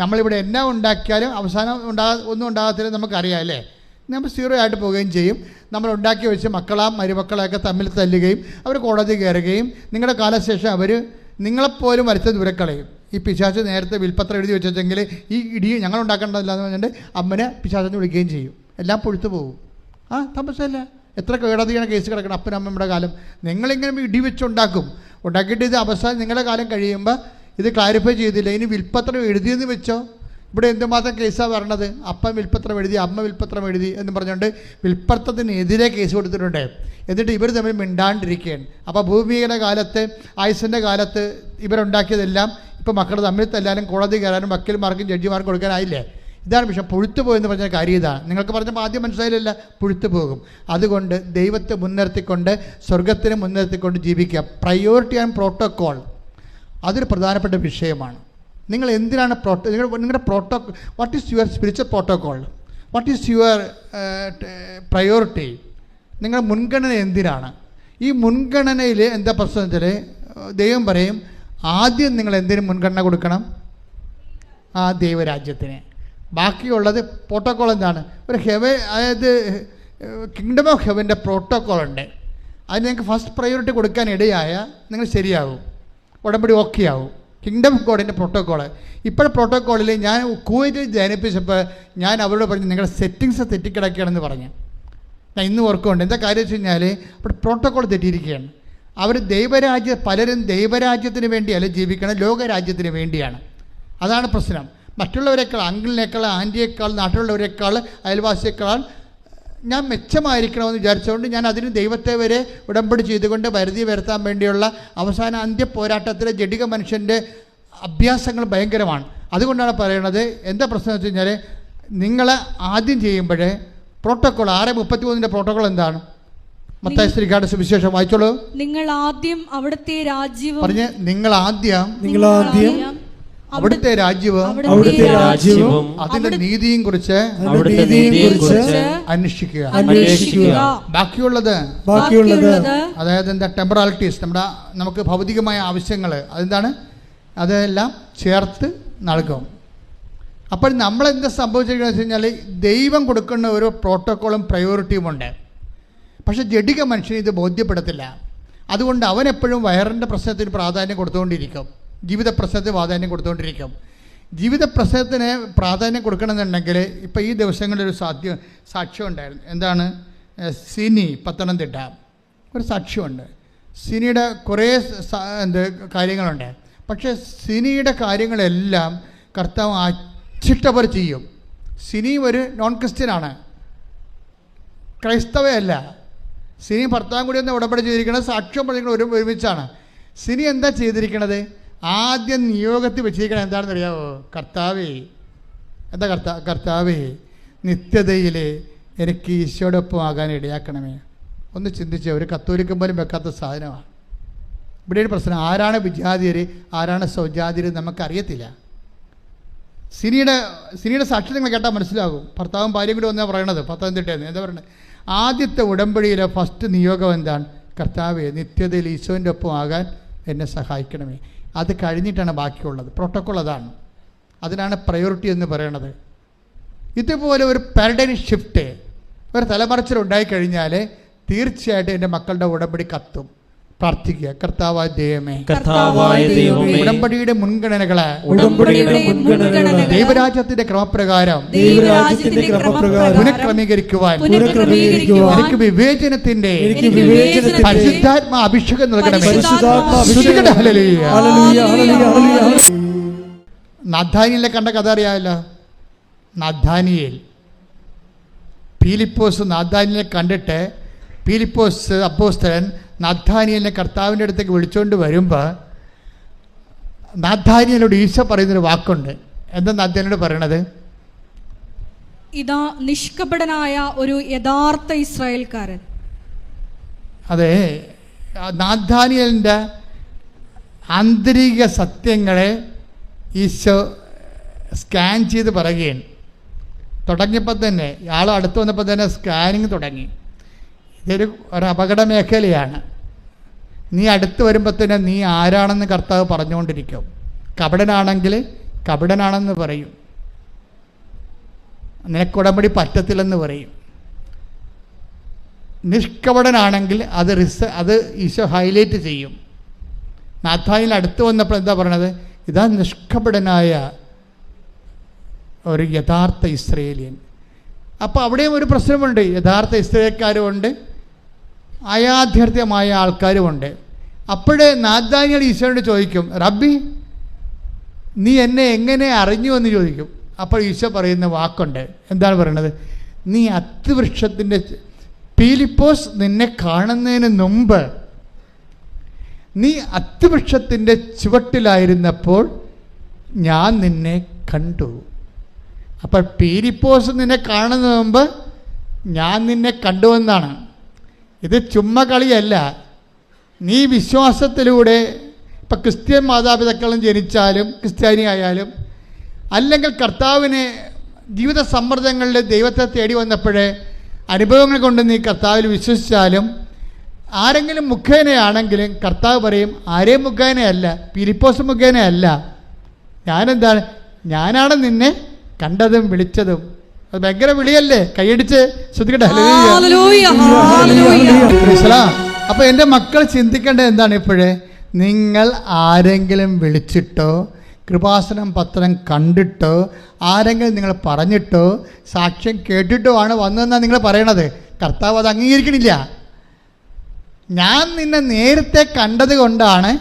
നമ്മളിവിടെ എന്നാ ഉണ്ടാക്കിയാലും അവസാനം ഒന്നും ഉണ്ടാകത്തില്ല. നമുക്കറിയാം അല്ലേ? നമ്മൾ 0 ആയിട്ട് പോവുകയും ചെയ്യും. നമ്മൾ ഉണ്ടാക്കി വെച്ച് മരുമക്കളെയൊക്കെ തമ്മിൽ തല്ലുകയും അവർ കോടതി കയറുകയും നിങ്ങളുടെ കാലശേഷം അവർ നിങ്ങളെപ്പോലും വരുത്ത ദൂരക്കളയും. ഈ പിശാച് നേരത്തെ വിൽപ്പത്രം എഴുതി വെച്ചെങ്കിൽ ഈ ഇടി ഞങ്ങൾ ഉണ്ടാക്കേണ്ടതില്ല എന്ന് പറഞ്ഞിട്ട് അമ്മനെ പിശാചെന്ന് വിളിക്കുകയും ചെയ്യും. എല്ലാം പൊഴുത്തു പോകും. തമസല്ല. എത്ര കോടതിയാണ് കേസ് കിടക്കണം അപ്പനമ്മയുടെ കാലം. നിങ്ങളിങ്ങനെ ഇടി ഉണ്ടാക്കിയിട്ട് ഇത് അവസാനം നിങ്ങളുടെ കാലം കഴിയുമ്പോൾ ഇത് ക്ലാരിഫൈ ചെയ്തില്ല. ഇനി വിൽപ്പത്രം എഴുതിയെന്ന് വെച്ചോ. ഇവിടെ എന്തുമാത്രം കേസാണ് വരണത്? അപ്പൻ വിൽപ്പത്രം എഴുതി, അമ്മ വിൽപ്പത്രം എഴുതി എന്ന് പറഞ്ഞുകൊണ്ട് വിൽപ്പത്രത്തിനെതിരെ കേസ് കൊടുത്തിട്ടുണ്ട്. എന്നിട്ട് ഇവർ തമ്മിൽ മിണ്ടാണ്ടിരിക്കുകയാണ്. അപ്പോൾ ഭൂമിയുടെ കാലത്ത്, ആയുസിൻ്റെ കാലത്ത് ഇവരുണ്ടാക്കിയതെല്ലാം ഇപ്പോൾ മക്കൾ തമ്മിൽ തല്ലാനും കോടതി കയറാനും വക്കീൽമാർക്കും ജഡ്ജിമാർക്കും കൊടുക്കാനായില്ലേ? ഇതാണ് വിഷയം. പുഴുത്തു പോയെന്ന് പറഞ്ഞ കാര്യം ഇതാണ്. നിങ്ങൾക്ക് പറഞ്ഞപ്പോൾ ആദ്യം മനസ്സിലായില്ല, പുഴുത്തു പോകും. അതുകൊണ്ട് ദൈവത്തെ മുൻനിർത്തിക്കൊണ്ട്, സ്വർഗത്തിനെ മുൻനിർത്തിക്കൊണ്ട് ജീവിക്കുക. പ്രയോറിറ്റി ആൻഡ് പ്രോട്ടോക്കോൾ അതൊരു പ്രധാനപ്പെട്ട വിഷയമാണ്. നിങ്ങൾ എന്തിനാണ് നിങ്ങളുടെ what is your spiritual protocol? What is your priority? നിങ്ങളുടെ മുൻഗണന എന്തിനാണ്? ഈ മുൻഗണനയിൽ എന്താ പ്രശ്നം വെച്ചാൽ ദൈവം പറയും, ആദ്യം നിങ്ങൾ എന്തിനു മുൻഗണന കൊടുക്കണം? ദൈവരാജ്യത്തിന്. ബാക്കിയുള്ളത് പ്രോട്ടോക്കോൾ എന്താണ്? ഒരു അതായത് കിങ്ഡം ഓഫ് ഹെവൻ്റെ പ്രോട്ടോക്കോൾ ഉണ്ട്. അതിന് നിങ്ങൾക്ക് ഫസ്റ്റ് പ്രയോറിറ്റി കൊടുക്കാൻ ഇടയായ നിങ്ങൾ ശരിയാകും, ഉടമ്പടി ഓക്കെ ആവും. കിങ്ഡം ഓഫ് ഗോഡിൻ്റെ പ്രോട്ടോക്കോള്. ഇപ്പോൾ പ്രോട്ടോക്കോളിൽ ഞാൻ കുവൈറ്റിൽ ധ്യാനിപ്പിച്ചപ്പോൾ ഞാൻ അവരോട് പറഞ്ഞു, നിങ്ങളുടെ സെറ്റിങ്സ് തെറ്റിക്കിടക്കുകയാണെന്ന് പറഞ്ഞു. ഞാൻ ഇന്ന് ഓർക്കുന്നുണ്ട്. എന്താ കാര്യം വെച്ച് കഴിഞ്ഞാൽ അവിടെ പ്രോട്ടോക്കോൾ തെറ്റിയിരിക്കുകയാണ്. പലരും ദൈവരാജ്യത്തിന് വേണ്ടിയല്ല ജീവിക്കണം, ലോകരാജ്യത്തിന് വേണ്ടിയാണ്. അതാണ് പ്രശ്നം. മറ്റുള്ളവരെക്കാൾ, അങ്കിളിനേക്കാൾ, ആൻറ്റിയേക്കാൾ, നാട്ടിലുള്ളവരെക്കാൾ, അയൽവാസിയേക്കാൾ ഞാൻ മെച്ചമായിരിക്കണമെന്ന് വിചാരിച്ചുകൊണ്ട് ഞാൻ അതിന് ദൈവത്തെ വരെ ഉടമ്പടി ചെയ്തുകൊണ്ട് വരുതി വരുത്താൻ വേണ്ടിയുള്ള അവസാന അന്ത്യ പോരാട്ടത്തിലെ ജഡിക മനുഷ്യൻ്റെ അഭ്യാസങ്ങൾ ഭയങ്കരമാണ്. അതുകൊണ്ടാണ് പറയണത്, എന്താ പ്രശ്നം വെച്ച് കഴിഞ്ഞാൽ നിങ്ങൾ ആദ്യം ചെയ്യുമ്പോഴേ പ്രോട്ടോക്കോൾ 6:33 പ്രോട്ടോക്കോൾ എന്താണ്? മത്തായി ശ്രീകാട് സുവിശേഷം വായിച്ചോളൂ. നിങ്ങൾ ആദ്യം അവിടുത്തെ രാജ്യവും പറഞ്ഞ് നിങ്ങൾ ആദ്യം അവിടുത്തെ രാജ്യവും അതിന്റെ നീതിയും കുറിച്ച് അന്വേഷിക്കുക. ബാക്കിയുള്ളത് അതായത് എന്താ? ടെമ്പറാലിറ്റീസ്, നമുക്ക് ഭൗതികമായ ആവശ്യങ്ങൾ അതെന്താണ്? അതെല്ലാം ചേർത്ത് നൽകും. അപ്പോൾ നമ്മളെന്താ സംഭവിച്ചിരിക്കുന്നത് വെച്ച് കഴിഞ്ഞാൽ ദൈവം കൊടുക്കുന്ന ഒരു പ്രോട്ടോക്കോളും പ്രയോറിറ്റിയും ഉണ്ട്. പക്ഷെ ജഡിക മനുഷ്യന് ഇത് ബോധ്യപ്പെടത്തില്ല. അതുകൊണ്ട് അവനെപ്പോഴും വയറിൻ്റെ പ്രശ്നത്തിന് പ്രാധാന്യം കൊടുത്തുകൊണ്ടിരിക്കും, ജീവിത പ്രശ്നത്തിന് പ്രാധാന്യം കൊടുത്തുകൊണ്ടിരിക്കും. ജീവിത പ്രശ്നത്തിന് പ്രാധാന്യം കൊടുക്കണമെന്നുണ്ടെങ്കിൽ ഇപ്പോൾ ഈ ദിവസങ്ങളിലൊരു സാക്ഷ്യം ഉണ്ടായിരുന്നു. എന്താണ്? സിനി, പത്തനംതിട്ട ഒരു സാക്ഷ്യമുണ്ട്. സിനിയുടെ കുറേ കാര്യങ്ങളുണ്ട്. പക്ഷേ സിനിയുടെ കാര്യങ്ങളെല്ലാം കർത്താവ് അച്ചിട്ടവർ ചെയ്യും. സിനി ഒരു നോൺ ക്രിസ്ത്യനാണ്, ക്രൈസ്തവയല്ല. സിനി ഭർത്താവും കൂടി ഒന്ന് ഉടമ്പടി ചെയ്തിരിക്കുന്നത്, സാക്ഷ്യം പറഞ്ഞിരിക്കുന്നത് ഒരുമിച്ചാണ്. സിനി എന്താ ചെയ്തിരിക്കണത്? ആദ്യം നിയോഗത്തിൽ വെച്ചിരിക്കണം എന്താണെന്ന് അറിയാമോ? കർത്താവേ, എന്താ കർത്താവേ, നിത്യതയിൽ എനിക്ക് ഈശോടൊപ്പം ആകാൻ ഇടയാക്കണമേ. ഒന്ന് ചിന്തിച്ചേ, ഒരു കത്തോലിക്കൻ പോലും വെക്കാത്ത സാധനമാണ്. ഇവിടെ ഒരു പ്രശ്നം, ആരാണ് വിജാതിയർ, ആരാണ് സ്വജാതിയർ നമുക്കറിയത്തില്ല. സിനിയുടെ സാക്ഷ്യം നിങ്ങൾ കേട്ടാൽ മനസ്സിലാകും. ഭർത്താവും ഭാര്യയും കൂടി വന്നാണ് പറയണത്, പത്തനംതിട്ടയെന്ന്. എന്താ പറയണത്? ആദ്യത്തെ ഉടമ്പടിയിലെ ഫസ്റ്റ് നിയോഗം എന്താണ്? കർത്താവേ, നിത്യതയിൽ ഈശോൻ്റെ ഒപ്പം ആകാൻ എന്നെ സഹായിക്കണമേ. അത് കഴിഞ്ഞിട്ടാണ് ബാക്കിയുള്ളത്. പ്രോട്ടോക്കോൾ അതാണ്. അതിനാണ് പ്രയോറിറ്റി എന്ന് പറയണത്. ഇതുപോലെ ഒരു പാരഡൈം ഷിഫ്റ്റ്, ഒരു തലമറിച്ചിലുണ്ടായി കഴിഞ്ഞാൽ തീർച്ചയായിട്ടും എൻ്റെ മക്കളുടെ ഉടമ്പടി കത്തും. പ്രാർത്ഥിക്കുക. കർത്താവായ ദൈവമേ, ഉടമ്പടിയുടെ മുൻഗണനകളെ ദൈവരാജ്യത്തിന്റെ ക്രമപ്രകാരം പുനഃക്രമീകരിക്കുവാൻ എനിക്ക് വിവേചനത്തിന്റെ പരിശുദ്ധാത്മാ അഭിഷേകം നൽകണമേ. നഥാനിയേലിനെ കണ്ട കഥ അറിയാമല്ലോ. നഥാനിയേൽ, ഫിലിപ്പോസ് നഥാനിയേലിനെ കണ്ടിട്ട് ഫിലിപ്പോസ് അപ്പോസ്തലൻ നഥാനിയേലിനെ കർത്താവിൻ്റെ അടുത്തേക്ക് വിളിച്ചുകൊണ്ട് വരുമ്പോൾ നഥാനിയേലോട് ഈശോ പറയുന്നൊരു വാക്കുണ്ട്. എന്താ നഥാനിയേലോട് പറയണത്? ഇതാ നിഷ്കപടനായ ഒരു യഥാർത്ഥ ഇസ്രായേൽക്കാരൻ. അതെ, നഥാനിയേലിൻ്റെ ആന്തരിക സത്യങ്ങളെ ഈശോ സ്കാൻ ചെയ്ത് പറയുകയാണ്. തുടങ്ങിയപ്പോൾ തന്നെ ആൾ അടുത്ത് വന്നപ്പോൾ തന്നെ സ്കാനിങ് തുടങ്ങി. ഇതൊരു അപകട മേഖലയാണ്. നീ അടുത്ത് വരുമ്പോൾ തന്നെ നീ ആരാണെന്ന് കർത്താവ് പറഞ്ഞുകൊണ്ടിരിക്കും. കപടനാണെങ്കിൽ കപടനാണെന്ന് പറയും, നിനക്കുടമ്പടി പറ്റത്തില്ലെന്ന് പറയും. നിഷ്കപടനാണെങ്കിൽ അത് ഈശോ ഹൈലൈറ്റ് ചെയ്യും. നാഥാനിൽ അടുത്ത് വന്നപ്പോൾ എന്താ പറയണത്? ഇതാ നിഷ്കപടനായ ഒരു യഥാർത്ഥ ഇസ്രയേലിയൻ. അപ്പോൾ അവിടെയും ഒരു പ്രശ്നമുണ്ട്. യഥാർത്ഥ ഇസ്രയേൽക്കാരുമുണ്ട്, അയാഥാർത്ഥ്യമായ ആൾക്കാരുമുണ്ട്. അപ്പോഴേ നാഥാനിയേൽ ഈശോയോട് ചോദിക്കും, റബ്ബി നീ എന്നെ എങ്ങനെ അറിഞ്ഞു എന്ന് ചോദിക്കും. അപ്പോൾ ഈശോ പറയുന്ന വാക്കുണ്ട്. എന്താണ് പറയണത്? നീ അത്തിവൃക്ഷത്തിൻ്റെ ഫിലിപ്പോസ് നിന്നെ കാണുന്നതിന് മുമ്പ് നീ അത്തിവൃക്ഷത്തിൻ്റെ ചുവട്ടിലായിരുന്നപ്പോൾ ഞാൻ നിന്നെ കണ്ടു. അപ്പോൾ ഫിലിപ്പോസ് നിന്നെ കാണുന്നതിന് മുമ്പ് ഞാൻ നിന്നെ കണ്ടുവെന്നാണ്. ഇത് ചുമ്മാ കളിയല്ല. നീ വിശ്വാസത്തിലൂടെ ഇപ്പം ക്രിസ്ത്യൻ മാതാപിതാക്കളും ജനിച്ചാലും ക്രിസ്ത്യാനി ആയാലും അല്ലെങ്കിൽ കർത്താവിനെ ജീവിത സമ്മർദ്ദങ്ങളിൽ ദൈവത്തെ തേടി വന്നപ്പോഴേ അനുഭവങ്ങൾ കൊണ്ട് നീ കർത്താവിൽ വിശ്വസിച്ചാലും ആരെങ്കിലും മുഖേനയാണെങ്കിലും കർത്താവ് പറയും ആരെയും മുഖേനയല്ല, ഫിലിപ്പോസ് മുഖേനയല്ല, ഞാനെന്താണ്, ഞാനാണ് നിന്നെ കണ്ടതും വിളിച്ചതും. അത് ഭയങ്കര വിളിയല്ലേ? കൈയടിച്ച് ശ്രദ്ധിക്കട്ടെ. അപ്പോൾ എൻ്റെ മക്കൾ ചിന്തിക്കേണ്ടത് എന്താണ്? ഇപ്പോഴേ നിങ്ങൾ ആരെങ്കിലും വിളിച്ചിട്ടോ കൃപാസനം പത്രം കണ്ടിട്ടോ ആരെങ്കിലും നിങ്ങൾ പറഞ്ഞിട്ടോ സാക്ഷ്യം കേട്ടിട്ടോ ആണ് വന്നതെന്നാണ് നിങ്ങൾ പറയണത്. കർത്താവ് അത് അംഗീകരിക്കണില്ല. ഞാൻ നിന്നെ നേരത്തെ കണ്ടത് കൊണ്ടാണ്,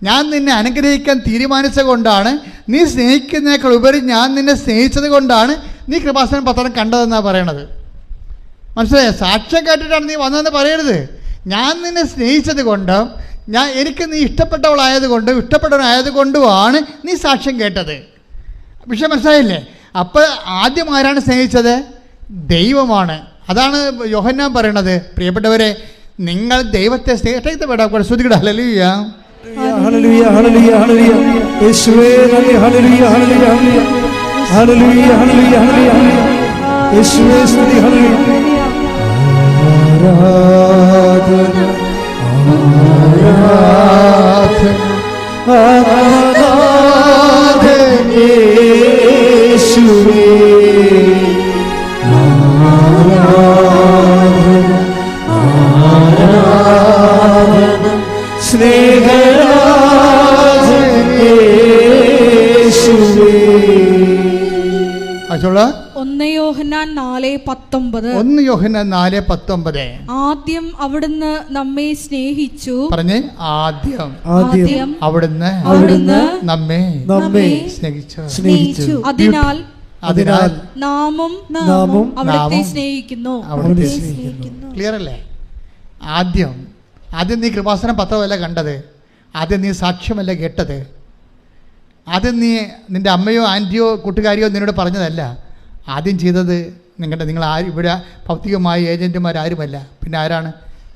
ഞാൻ നിന്നെ അനുഗ്രഹിക്കാൻ തീരുമാനിച്ചത് കൊണ്ടാണ്, നീ സ്നേഹിക്കുന്നതിനേക്കാൾ ഉപരി ഞാൻ നിന്നെ സ്നേഹിച്ചത് കൊണ്ടാണ് നീ കൃപാസനം പത്രം കണ്ടതെന്നാണ് പറയണത്. മനസ്സിലായോ? സാക്ഷ്യം കേട്ടിട്ടാണ് നീ വന്നതെന്ന് പറയരുത്. ഞാൻ നിന്നെ സ്നേഹിച്ചത് കൊണ്ടും എനിക്ക് നീ ഇഷ്ടപ്പെട്ടവളായതുകൊണ്ടും ഇഷ്ടപ്പെട്ടവനായതുകൊണ്ടുമാണ് നീ സാക്ഷ്യം കേട്ടത്. വിഷയം മനസ്സിലായില്ലേ? അപ്പോൾ ആദ്യം ആരാണ് സ്നേഹിച്ചത്? ദൈവമാണ്. അതാണ് യോഹന്നാൻ പറയണത്, പ്രിയപ്പെട്ടവരെ നിങ്ങൾ ദൈവത്തെ സ്നേഹിക്കട്ടെ. ശ്രദ്ധിക്കട്ടെ. Hallelujah, hallelujah, hallelujah, hallelujah. യേശുവേ നന്ദി. Hallelujah, hallelujah, hallelujah, hallelujah, hallelujah. യേശുവേ സ്തുതി. ഹല്ലേലൂയ. ആരാധന ആരാധന യേശുവേ, ആരാധന ആരാധന സ്നേഹരാജൻ യേശുവേ. അച്ചോളാ 1 യോഹന്നാൻ 4:19. 1 യോഹന്നാൻ 4:19. ആദ്യം അവിടുന്ന് നമ്മെ സ്നേഹിച്ചു. പറഞ്ഞേ, ആദ്യം അവിടുന്ന് നമ്മെ സ്നേഹിച്ചു. അതിനാൽ നാമും അവിടുത്തെ സ്നേഹിക്കുന്നു. ക്ലിയർ അല്ലേ? ആദ്യം നീ കൃപാസനം പത്രമല്ല കണ്ടത്, ആദ്യം നീ സാക്ഷ്യമല്ല കേട്ടത്, ആദ്യം നീ നിൻ്റെ അമ്മയോ ആൻറ്റിയോ കൂട്ടുകാരിയോ നിന്നോട് പറഞ്ഞതല്ല. ആദ്യം ചെയ്തത് നിങ്ങൾ ആരും ഇവിടെ ഭൗതികമായ ഏജൻറ്റുമാരാരുമല്ല, പിന്നെ ആരാണ്?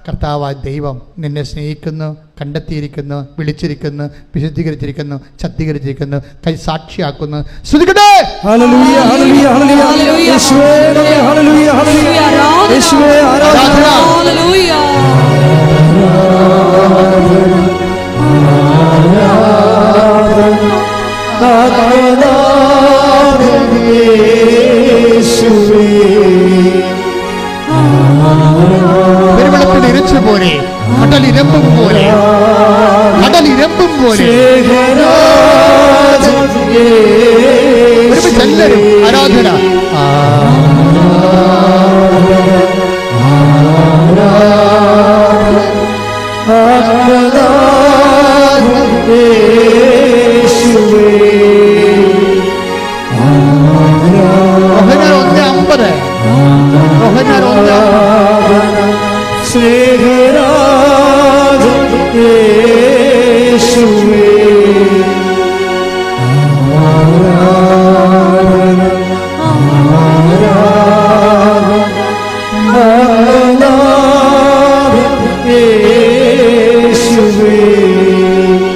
കർത്താവായ ദൈവം നിന്നെ സ്നേഹിക്കുന്നു, കണ്ടെത്തിയിരിക്കുന്നു, വിളിച്ചിരിക്കുന്നു, വിശുദ്ധീകരിച്ചിരിക്കുന്നു, ശക്തീകരിച്ചിരിക്കുന്നു, കൈ സാക്ഷിയാക്കുന്നു. ശ്രദ്ധിക്കട്ടെ. Hallelujah, hallelujah, hallelujah. യേശുവേ നന്ദി. Hallelujah, hallelujah. യേശുവേ ആരാധന. ഹല്ലേലൂയ. യേശുവേ പോലെ ഒരുമിച്ച് എല്ലാവരും ആരാധന.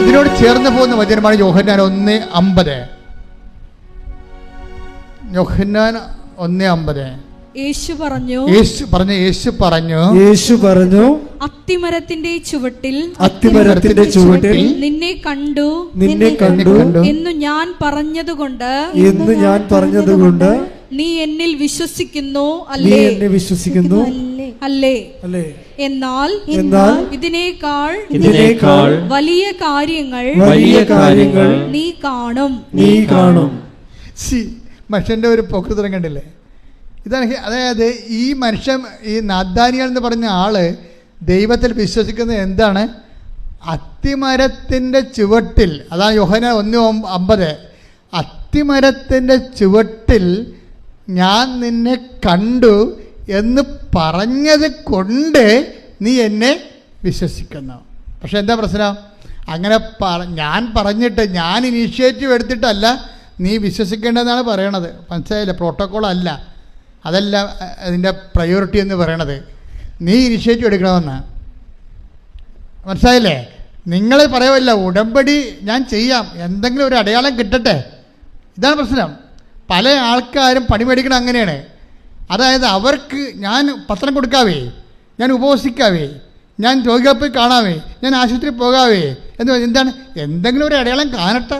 ഇതിനോട് ചേർന്ന് പോകുന്ന വചനമാണ് യോഹന്നാൻ 1:50. യോഹന്നാൻ 1:50. യേശു പറഞ്ഞു അത്തിമരത്തിന്റെ ചുവട്ടിൽ നിന്നെ കണ്ടു എന്നു ഞാൻ പറഞ്ഞതുകൊണ്ട് നീ എന്നിൽ വിശ്വസിക്കുന്നു അല്ലേ? അല്ലേ? എന്നാൽ ഇതിനേക്കാൾ വലിയ കാര്യങ്ങൾ നീ കാണും. മനുഷ്യന്റെ ഒരു പോക്കൃതരം കണ്ടില്ലേ? ഇതാണ്. അതായത് ഈ മനുഷ്യൻ, ഈ നാഥാനിയൽ എന്ന് പറഞ്ഞ ആള് ദൈവത്തിൽ വിശ്വസിക്കുന്നത് എന്താണ്? അത്തിമരത്തിൻ്റെ ചുവട്ടിൽ. അതാണ് യോഹന്നാൻ 1:50. അത്തിമരത്തിൻ്റെ ചുവട്ടിൽ ഞാൻ നിന്നെ കണ്ടു എന്ന് പറഞ്ഞത് കൊണ്ട് നീ എന്നെ വിശ്വസിക്കുന്നു. പക്ഷെ എന്താ പ്രശ്നം? അങ്ങനെ ഞാൻ പറഞ്ഞിട്ട്, ഞാൻ ഇനീഷ്യേറ്റീവ് എടുത്തിട്ടല്ല നീ വിശ്വസിക്കേണ്ടതെന്നാണ് പറയണത്. മനസ്സിലായില്ല? പ്രോട്ടോക്കോൾ അല്ല, അതല്ല അതിൻ്റെ പ്രയോറിറ്റി എന്ന് പറയണത്. നീ ഇനിഷ്യേറ്റീവ് എടുക്കണമെന്നാണ്. മനസ്സിലായില്ലേ? നിങ്ങൾ പറയുമല്ല ഉടമ്പടി ഞാൻ ചെയ്യാം, എന്തെങ്കിലും ഒരു അടയാളം കിട്ടട്ടെ. ഇതാണ് പ്രശ്നം. പല ആൾക്കാരും പണി മേടിക്കണം അങ്ങനെയാണ്. അതായത് അവർക്ക് ഞാൻ പത്രം കൊടുക്കാവേ, ഞാൻ ഉപവസിക്കാവേ, ഞാൻ രോഗികളെ പോയി കാണാവേ, ഞാൻ ആശുപത്രി പോകാവേ എന്ന് എന്താണ്? എന്തെങ്കിലും ഒരു അടയാളം കാണട്ടെ.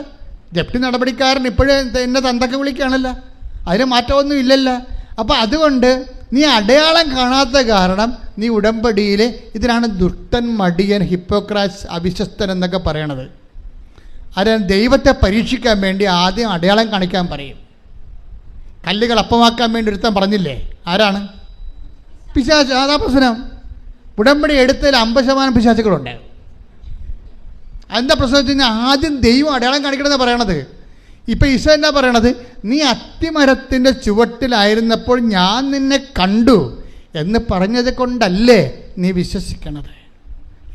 ജപ്തി നടപടിക്കാരൻ ഇപ്പോഴും എന്നെ തന്തക്ക വിളിക്കുകയാണല്ലോ, അതിന് മാറ്റമൊന്നും ഇല്ലല്ലോ. അപ്പോൾ അതുകൊണ്ട് നീ അടയാളം കാണാത്ത കാരണം നീ ഉടമ്പടിയിൽ, ഇതിനാണ് ദുഷ്ടൻ, മടിയൻ, ഹിപ്പോക്രാറ്റ്സ്, അവിശ്വസ്തൻ എന്നൊക്കെ പറയണത്. ആരാണ്? ദൈവത്തെ പരീക്ഷിക്കാൻ വേണ്ടി ആദ്യം അടയാളം കാണിക്കാൻ പറയും. കല്ലുകൾ അപ്പമാക്കാൻ വേണ്ടി ഒരുത്തൻ പറഞ്ഞില്ലേ? ആരാണ്? പിശാച്. അതാ പ്രശ്നം. ഉടമ്പടി എടുത്തതിൽ 50% പിശാചുകളുണ്ട്. എന്താ പ്രശ്നം വെച്ച് കഴിഞ്ഞാൽ ആദ്യം ദൈവം അടയാളം കാണിക്കണമെന്ന് പറയണത്. ഇപ്പം ഈശോ എന്നാ പറയണത്? നീ അത്തിമരത്തിൻ്റെ ചുവട്ടിലായിരുന്നപ്പോൾ ഞാൻ നിന്നെ കണ്ടു എന്ന് പറഞ്ഞത് കൊണ്ടല്ലേ നീ വിശ്വസിക്കണത്.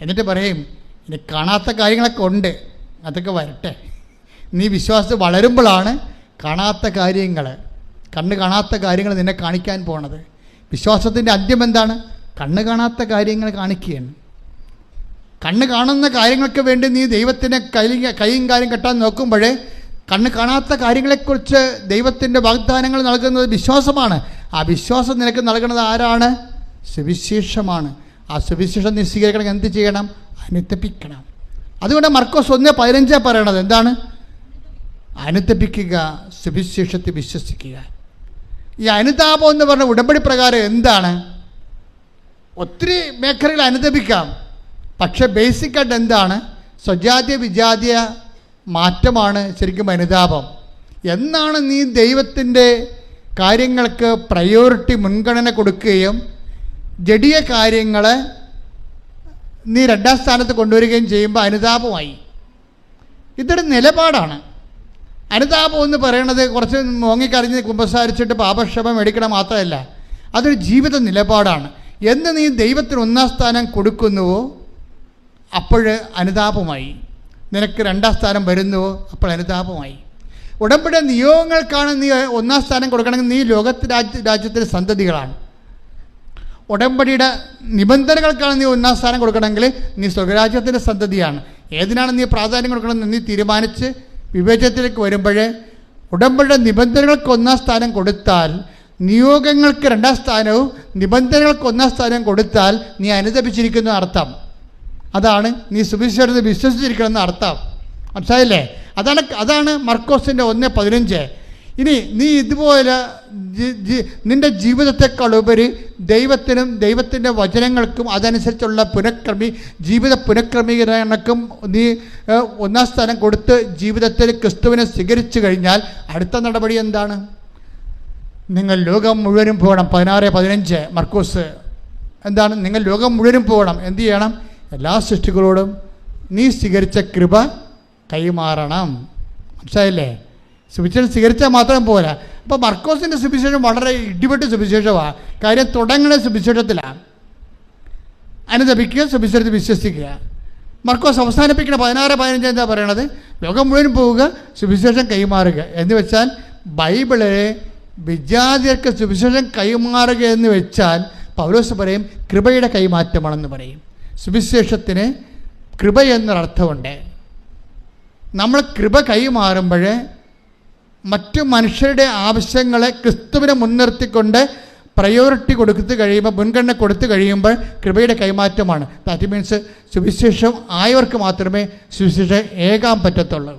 എന്നിട്ട് പറയും ഇനി കാണാത്ത കാര്യങ്ങളൊക്കെ ഉണ്ട്, അതൊക്കെ വരട്ടെ. നീ വിശ്വാസം വളരുമ്പോഴാണ് കാണാത്ത കാര്യങ്ങൾ, കണ്ണ് കാണാത്ത കാര്യങ്ങൾ നിന്നെ കാണിക്കാൻ പോണത്. വിശ്വാസത്തിൻ്റെ അന്ത്യം എന്താണ്? കണ്ണ് കാണാത്ത കാര്യങ്ങൾ കാണിക്കുകയാണ്. കണ്ണ് കാണുന്ന കാര്യങ്ങൾക്ക് വേണ്ടി നീ ദൈവത്തിൻ്റെ കൈയും കാര്യം കെട്ടാൻ നോക്കുമ്പോഴേ കണ്ണ് കാണാത്ത കാര്യങ്ങളെക്കുറിച്ച് ദൈവത്തിൻ്റെ വാഗ്ദാനങ്ങൾ നൽകുന്നത് വിശ്വാസമാണ്. ആ വിശ്വാസം നിനക്ക് നൽകുന്നത് ആരാണ്? സുവിശേഷമാണ്. ആ സുവിശേഷം നീ സ്വീകരിക്കണം. എന്ത് ചെയ്യണം? അനുതപിക്കണം. അതുകൊണ്ട് മർക്കോസ് 1:15 പറയണത് എന്താണ്? അനുതപിക്കുക, സുവിശേഷത്തെ വിശ്വസിക്കുക. ഈ അനുതാപം എന്ന് പറഞ്ഞ ഉടമ്പടി പ്രകാരം എന്താണ്? ഒത്തിരി മേഖലകൾ അനുതപിക്കാം, പക്ഷെ ബേസിക്കായിട്ട് എന്താണ്? സ്വജാതീയ വിജാതീയ മാറ്റമാണ് ശരിക്കും അനുതാപം. എന്നാണ് നീ ദൈവത്തിൻ്റെ കാര്യങ്ങൾക്ക് പ്രയോറിറ്റി, മുൻഗണന കൊടുക്കുകയും ജഡീയ കാര്യങ്ങളെ നീ 2ാം സ്ഥാനത്ത് കൊണ്ടുവരികയും ചെയ്യുമ്പോൾ അനുതാപമായി. ഇതൊരു നിലപാടാണ്. അനുതാപം എന്ന് പറയണത് കുറച്ച് മോങ്ങിക്കറിഞ്ഞ് കുമ്പസാരിച്ചിട്ട് പാപക്ഷമ മേടിക്കണം മാത്രമല്ല, അതൊരു ജീവിത നിലപാടാണ്. എന്ന് നീ ദൈവത്തിന് 1ാം സ്ഥാനം കൊടുക്കുന്നുവോ അപ്പോൾ അനുതാപമായി. നിനക്ക് 2ാം സ്ഥാനം വരുന്നുവോ അപ്പോൾ അനുതാപമായി. ഉടമ്പടി നിയോഗങ്ങൾക്കാണ് നീ 1ാം സ്ഥാനം കൊടുക്കണമെങ്കിൽ നീ രാജ്യത്തിൻ്റെ സന്തതികളാണ്. ഉടമ്പടിയുടെ നിബന്ധനകൾക്കാണ് നീ 1ാം സ്ഥാനം കൊടുക്കണമെങ്കിൽ നീ സ്വർഗരാജ്യത്തിൻ്റെ സന്തതിയാണ്. ഏതിനാണ് നീ പ്രാധാന്യം കൊടുക്കണമെന്ന് നീ തീരുമാനിച്ച് വിവേചനത്തിലേക്ക് വരുമ്പോൾ ഉടമ്പടിയുടെ നിബന്ധനകൾക്ക് 1ാം സ്ഥാനം കൊടുത്താൽ, നിയോഗങ്ങൾക്ക് 2ാം സ്ഥാനവും നിബന്ധനകൾക്ക് 1ാം സ്ഥാനവും കൊടുത്താൽ നീ അനുതപിച്ചിരിക്കുന്ന അർത്ഥം. അതാണ് നീ സുവിശേഷത്തെ വിശ്വസിച്ചിരിക്കണമെന്ന് അർത്ഥം. മനസ്സിലായില്ലേ? അതാണ് മർക്കോസിൻ്റെ 1:15. ഇനി നീ ഇതുപോലെ നിൻ്റെ ജീവിതത്തെക്കാൾ ഉപരി ദൈവത്തിനും ദൈവത്തിൻ്റെ വചനങ്ങൾക്കും അതനുസരിച്ചുള്ള ജീവിത പുനഃക്രമീകരണക്കും നീ ഒന്നാം സ്ഥാനം കൊടുത്ത് ജീവിതത്തിൽ ക്രിസ്തുവിനെ സ്വീകരിച്ചു കഴിഞ്ഞാൽ അടുത്ത നടപടി എന്താണ്? നിങ്ങൾ ലോകം മുഴുവനും പോകണം. 16:15 മർക്കോസ് എന്താണ്? നിങ്ങൾ ലോകം മുഴുവനും പോകണം. എന്ത് ചെയ്യണം? എല്ലാ സൃഷ്ടികളോടും നീ സ്വീകരിച്ച കൃപ കൈമാറണം. മനസ്സിലായില്ലേ? സുവിശേഷം സ്വീകരിച്ചാൽ മാത്രം പോരാ. അപ്പോൾ മർക്കോസിൻ്റെ സുവിശേഷം വളരെ ഇടിപെട്ട സുവിശേഷമാണ്. കാര്യം തുടങ്ങുന്ന സുവിശേഷത്തിലാണ്. അനുദപിക്കുക, സുവിശേഷത്തിൽ വിശ്വസിക്കുക. മർക്കോസ് അവസാനിപ്പിക്കുന്ന 16:15 എന്താ പറയണത്? ലോകം മുഴുവൻ പോവുക, സുവിശേഷം കൈമാറുക എന്ന് വെച്ചാൽ ബൈബിളിലെ വിജാതിയർക്ക് സുവിശേഷം കൈമാറുക എന്ന് വെച്ചാൽ പൗലോസ് പറയും കൃപയുടെ കൈമാറ്റമാണെന്ന് പറയും. സുവിശേഷത്തിന് കൃപ എന്നൊരർത്ഥമുണ്ട്. നമ്മൾ കൃപ കൈമാറുമ്പോൾ മറ്റു മനുഷ്യരുടെ ആവശ്യങ്ങളെ ക്രിസ്തുവിനെ മുൻനിർത്തിക്കൊണ്ട് പ്രയോറിറ്റി കൊടുത്തു കഴിയുമ്പോൾ, മുൻഗണന കൊടുത്തു കഴിയുമ്പോൾ കൃപയുടെ കൈമാറ്റമാണ്. ദാറ്റ് മീൻസ് സുവിശേഷം ആയവർക്ക് മാത്രമേ സുവിശേഷം ഏകാൻ പറ്റത്തുള്ളൂ.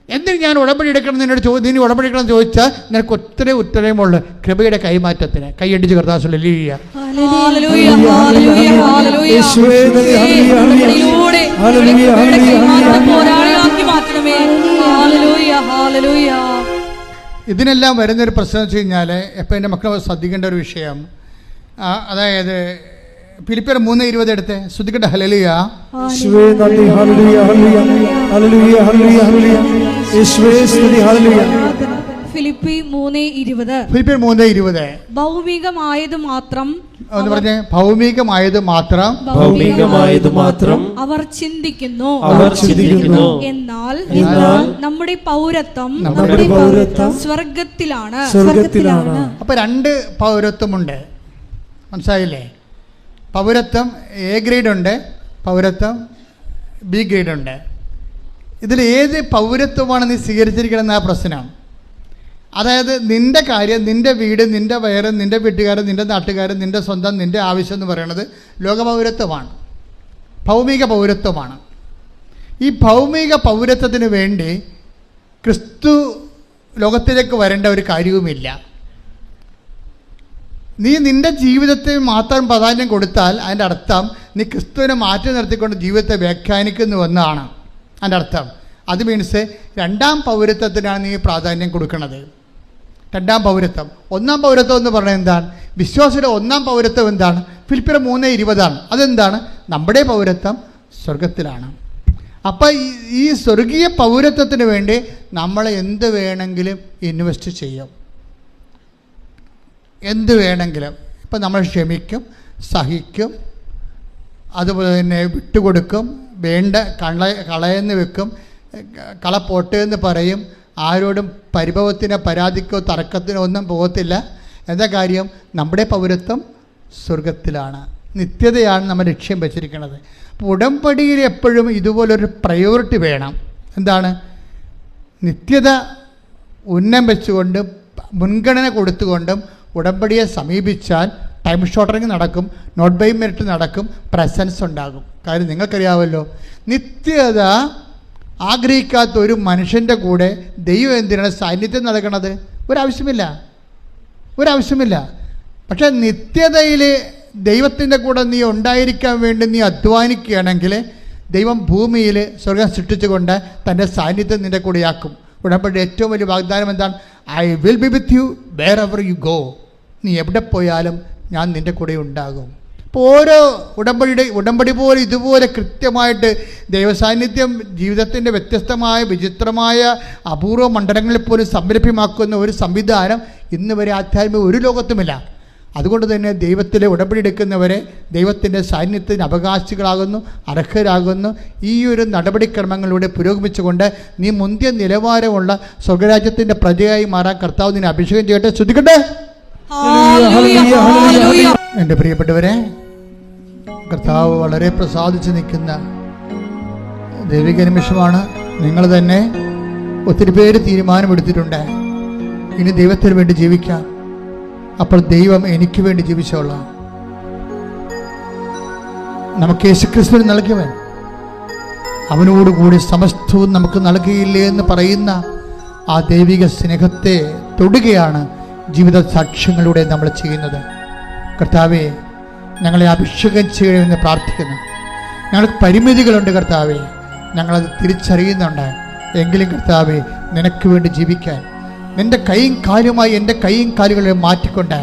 എന്തിന് ഞാൻ ഉടമ്പടി എടുക്കണം നിന്നോട് നീ ഉടമ്പടി എടുക്കണം എന്ന് ചോദിച്ചാൽ നിനക്ക് ഒത്തിരി ഉത്തരമുള്ളൂ കൃപയുടെ കൈമാറ്റത്തിന്. കൈയടിച്ച് കർത്താവ് ഹല്ലേലൂയ. ഇതിനെല്ലാം വരുന്നൊരു പ്രശ്നം വെച്ച് കഴിഞ്ഞാൽ എപ്പോൾ എൻ്റെ മക്കൾ ശ്രദ്ധിക്കേണ്ട ഒരു വിഷയം, അതായത് ഫിലിപ്പിയർ 3:20 എടുത്ത് ശ്രദ്ധിക്കട്ടെ. ഹല്ലേലൂയ. ഫിലിപ്പിയർ 3:20 ഭൗമികമായത് മാത്രം എന്ന് പറഞ്ഞേ. ഭൗമികമായത് മാത്രം അവർ ചിന്തിക്കുന്നു, എന്നാൽ നമ്മുടെ പൗരത്വം സ്വർഗത്തിലാണ്. അപ്പൊ 2 പൗരത്വമുണ്ട്. മനസ്സിലായില്ലേ? പൗരത്വം എ ഗ്രേഡ് ഉണ്ട്, പൗരത്വം ബി ഗ്രേഡ് ഉണ്ട്. ഇതിൽ ഏത് പൗരത്വമാണ് നീ സ്വീകരിച്ചിരിക്കണമെന്ന ആ പ്രശ്നമാണ്. അതായത് നിൻ്റെ കാര്യം, നിൻ്റെ വീട്, നിൻ്റെ വയറ്, നിൻ്റെ വീട്ടുകാരൻ, നിൻ്റെ നാട്ടുകാരൻ, നിൻ്റെ സ്വന്തം, നിൻ്റെ ആവശ്യം എന്ന് പറയുന്നത് ലോകപൗരത്വമാണ്, ഭൗമിക പൗരത്വമാണ്. ഈ ഭൗമിക പൗരത്വത്തിന് വേണ്ടി ക്രിസ്തു ലോകത്തിലേക്ക് വരേണ്ട ഒരു കാര്യവുമില്ല. നീ നിൻ്റെ ജീവിതത്തിൽ മാത്രം പ്രാധാന്യം കൊടുത്താൽ അതിൻ്റെ അർത്ഥം നീ ക്രിസ്തുവിനെ മാറ്റി നിർത്തിക്കൊണ്ട് ജീവിതത്തെ വ്യാഖ്യാനിക്കുന്നുവെന്നാണ് അതിൻ്റെ അർത്ഥം. അത് മീൻസ് 2ാം പൗരത്വത്തിനാണ് നീ പ്രാധാന്യം കൊടുക്കുന്നത്. 2ാം പൗരത്വം. 1ാം പൗരത്വം എന്ന് പറഞ്ഞാൽ എന്താണ്? വിശ്വാസിയുടെ 1ാം പൗരത്വം എന്താണ്? ഫിലിപ്പിയർ 3:20 അതെന്താണ്? നമ്മുടെ പൗരത്വം സ്വർഗത്തിലാണ്. അപ്പം ഈ സ്വർഗീയ പൗരത്വത്തിന് വേണ്ടി നമ്മൾ എന്ത് വേണമെങ്കിലും ഇൻവെസ്റ്റ് ചെയ്യും, എന്ത് വേണമെങ്കിലും. ഇപ്പം നമ്മൾ ക്ഷമിക്കും, സഹിക്കും, അതുപോലെ തന്നെ വിട്ടുകൊടുക്കും, വേണ്ട കളയെന്ന് വെക്കും, കള പോട്ടെ എന്ന് പറയും. ആരോടും പരിഭവത്തിനോ പരാതിക്കോ തർക്കത്തിനോ ഒന്നും പോകത്തില്ല. എന്താ കാര്യം? നമ്മുടെ പൗരത്വം സ്വർഗത്തിലാണ്, നിത്യതയാണ് നമ്മൾ ലക്ഷ്യം വെച്ചിരിക്കുന്നത്. അപ്പോൾ ഉടമ്പടിയിൽ എപ്പോഴും ഇതുപോലൊരു പ്രയോറിറ്റി വേണം. എന്താണ്? നിത്യത ഉന്നം വെച്ചുകൊണ്ടും മുൻഗണന കൊടുത്തുകൊണ്ടും ഉടമ്പടിയെ സമീപിച്ചാൽ ടൈം ഷോർട്ടറിങ് നടക്കും, നോട്ട് ബൈ മെറിറ്റ് നടക്കും, പ്രസൻസ് ഉണ്ടാകും. കാര്യം നിങ്ങൾക്കറിയാമല്ലോ, നിത്യത ആഗ്രഹിക്കാത്ത ഒരു മനുഷ്യൻ്റെ കൂടെ ദൈവം എന്തിനാണ് സാന്നിധ്യം നൽകണത്? ഒരാവശ്യമില്ല. പക്ഷേ നിത്യതയിൽ ദൈവത്തിൻ്റെ കൂടെ നീ ഉണ്ടായിരിക്കാൻ വേണ്ടി നീ അധ്വാനിക്കുകയാണെങ്കിൽ ദൈവം ഭൂമിയിൽ സ്വർഗം സൃഷ്ടിച്ചുകൊണ്ട് തൻ്റെ സാന്നിധ്യം നിൻ്റെ കൂടെയാക്കും. ഉടമ്പടിയുടെ ഏറ്റവും വലിയ വാഗ്ദാനം എന്താണ്? I will be with you wherever you go. നീ എവിടെ പോയാലും ഞാൻ നിൻ്റെ കൂടെ ഉണ്ടാകും. അപ്പോൾ ഓരോ ഉടമ്പടി പോലെ ഇതുപോലെ കൃത്യമായിട്ട് ദൈവസാന്നിധ്യം ജീവിതത്തിൻ്റെ വ്യത്യസ്തമായ വിചിത്രമായ അപൂർവ മണ്ഡലങ്ങളിൽ പോലും സംരഭ്യമാക്കുന്ന ഒരു സംവിധാനം ഇന്ന് വരെ ആധ്യാത്മിക ഒരു ലോകത്തുമില്ല. അതുകൊണ്ട് തന്നെ ദൈവത്തിലെ ഉടമ്പടി എടുക്കുന്നവരെ ദൈവത്തിൻ്റെ സാന്നിധ്യത്തിന് അവകാശികളാകുന്നു, അർഹരാകുന്നു. ഈ ഒരു നടപടിക്രമങ്ങളിലൂടെ പുരോഗമിച്ചുകൊണ്ട് നീ മുന്തിയ നിലവാരമുള്ള സ്വർഗരാജ്യത്തിൻ്റെ പ്രജയായി മാറാൻ കർത്താവ് നിന്നെ അഭിഷേകം ചെയ്യട്ടെ. ശ്രദ്ധിക്കട്ടെ. എൻ്റെ പ്രിയപ്പെട്ടവരെ, കർത്താവ് വളരെ പ്രസാദിച്ച് നിൽക്കുന്ന ദൈവിക നിമിഷമാണ്. നിങ്ങൾ തന്നെ ഒത്തിരി പേര് തീരുമാനമെടുത്തിട്ടുണ്ട് ഇനി ദൈവത്തിന് വേണ്ടി ജീവിക്കാം. അപ്പോൾ ദൈവം എനിക്ക് വേണ്ടി ജീവിച്ചോളാം. നമുക്ക് യേശുക്രിസ്തുവിന് നൽകിയവൻ അവനോടുകൂടി സമസ്തവും നമുക്ക് നൽകിയില്ലേ എന്ന് പറയുന്ന ആ ദൈവിക സ്നേഹത്തെ തൊടുകയാണ് ജീവിത സാക്ഷ്യങ്ങളിലൂടെ നമ്മൾ ചെയ്യുന്നത്. കർത്താവേ, ഞങ്ങളെ അഭിഷേകം ചെയ്യണമെന്ന് പ്രാർത്ഥിക്കുന്നു. ഞങ്ങൾക്ക് പരിമിതികളുണ്ട് കർത്താവേ, ഞങ്ങളത് തിരിച്ചറിയുന്നുണ്ട്. എങ്കിലും കർത്താവേ, നിനക്ക് വേണ്ടി ജീവിക്കാൻ നിൻ്റെ കൈയും കാലുമായി എൻ്റെ കൈയും കാലുകളെ മാറ്റിക്കൊണ്ട്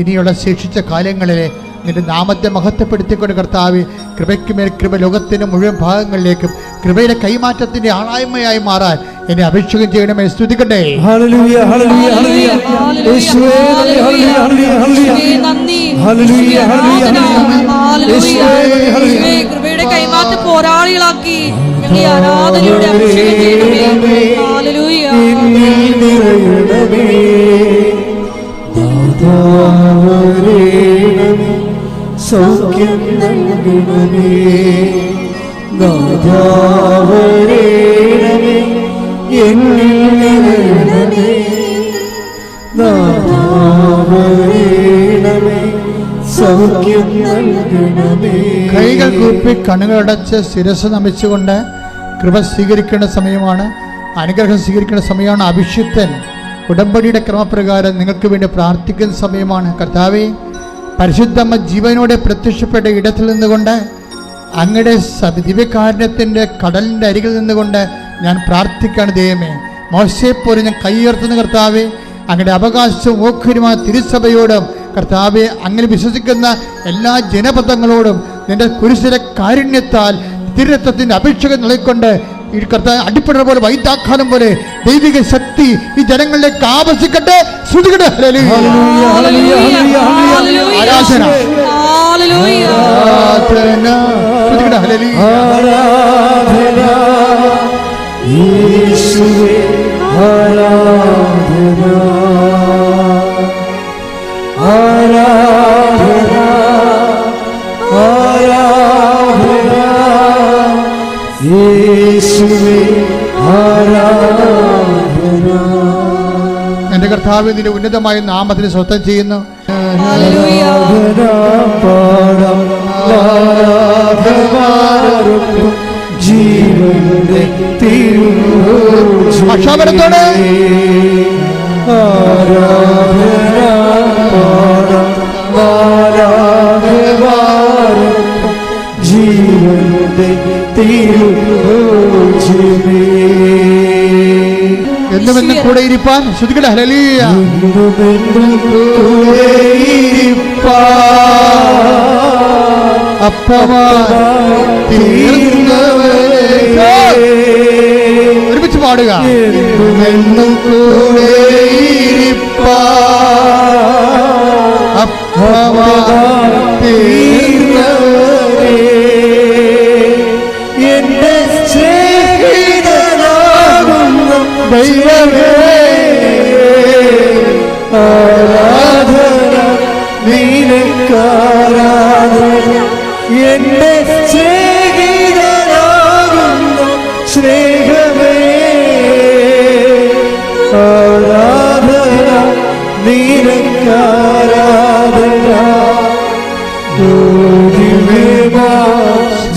ഇനിയുള്ള ശേഷിച്ച കാലങ്ങളിലെ നിന്റെ നാമത്തെ മഹത്വപ്പെടുത്തിക്കൊണ്ട് കർത്താവേ, കൃപയ്ക്ക് മേൽ കൃപ ലോകത്തിൻ്റെ മുഴുവൻ ഭാഗങ്ങളിലേക്കും കൃപയുടെ കൈമാറ്റത്തിൻ്റെ ആളായ്മയായി മാറാൻ എന്നെ അഭിഷേകം ചെയ്യണമേ. സ്തുതിക്കട്ടെ. Hallelujah, hallelujah, hallelujah. യേശുവേ നന്ദി, hallelujah, hallelujah, hallelujah. Hallelujah, hallelujah, hallelujah. കൃപയുടെ കൈമാറ്റ പോരാളികളാക്കി ഞങ്ങളെ ആരാധനയോടെ അഭിഷേകം ചെയ്യണമേ. ഹല്ലേലൂയ. സൗഖ്യം നൽകണമേ, നാഥാവരേണമേ, എന്നിൽ നിറയണമേ, നാഥാവരേണമേ, സൗഖ്യം നൽകണമേ. കൈകൾ കൂപ്പി കണ്ണുകളടച്ച് ശിരസ് നമിച്ചുകൊണ്ട് കൃപ സ്വീകരിക്കേണ്ട സമയമാണ്, അനുഗ്രഹം സ്വീകരിക്കേണ്ട സമയമാണ്. അഭിഷിക്തൻ ഉടമ്പടിയുടെ ക്രമപ്രകാരം നിങ്ങൾക്ക് വേണ്ടി പ്രാർത്ഥിക്കുന്ന സമയമാണ്. കർത്താവേ, പരിശുദ്ധമ്മ ജീവനോടെ പ്രത്യക്ഷപ്പെട്ട ഇടത്തിൽ നിന്നുകൊണ്ട് അങ്ങയുടെ ദിവ്യകാരുണ്യത്തിൻ്റെ കടലിൻ്റെ അരികിൽ നിന്നുകൊണ്ട് ഞാൻ പ്രാർത്ഥിക്കുകയാണ്. ദൈവമേ, മോശയെപ്പോലെ ഞാൻ കൈയുയർത്തുന്ന കർത്താവേ, അങ്ങയുടെ അവകാശവും ഓഹരിയുമായ തിരുസഭയോടും കർത്താവെ, അങ്ങനെ വിശ്വസിക്കുന്ന എല്ലാ ജനപദങ്ങളോടും നിന്റെ കുരിശിലെ കാരുണ്യത്താൽ തിരുരത്വത്തിൻ്റെ അപേക്ഷകൾ നൽകിക്കൊണ്ട് ഈ കർത്താവ് അടിപ്പട പോലെ വൈദ്യാഖാനം പോലെ ദൈവിക ശക്തി ഈ ജനങ്ങളിലേക്ക് ആവശിക്കട്ടെ. ശ്രുതികട്ടെ. ആരാധന, എന്റെ കർത്താവ് നിന്റെ ഉന്നതമായ നാമത്തിന് സ്വസ്ഥം ചെയ്യുന്നു. ജീവന്റെ അക്ഷാപരത്തോടെ ജീവന്റെ എന്നുമെന്നും കൂടെ ഇരിപ്പാൻ. ശ്രുതികട. ഹല്ലേലൂയ. ഒരുമിച്ച് പാടുക. എന്നും കൂടെ എന്റെ സ്നേഹിതനാകുന്ന ദൈവമേ, ആരാധന നിനക്കാരാധന. എന്റെ സ്നേഹിതനാകുന്ന സ്നേഹമേ, ആരാധന നിനക്കാരാധന.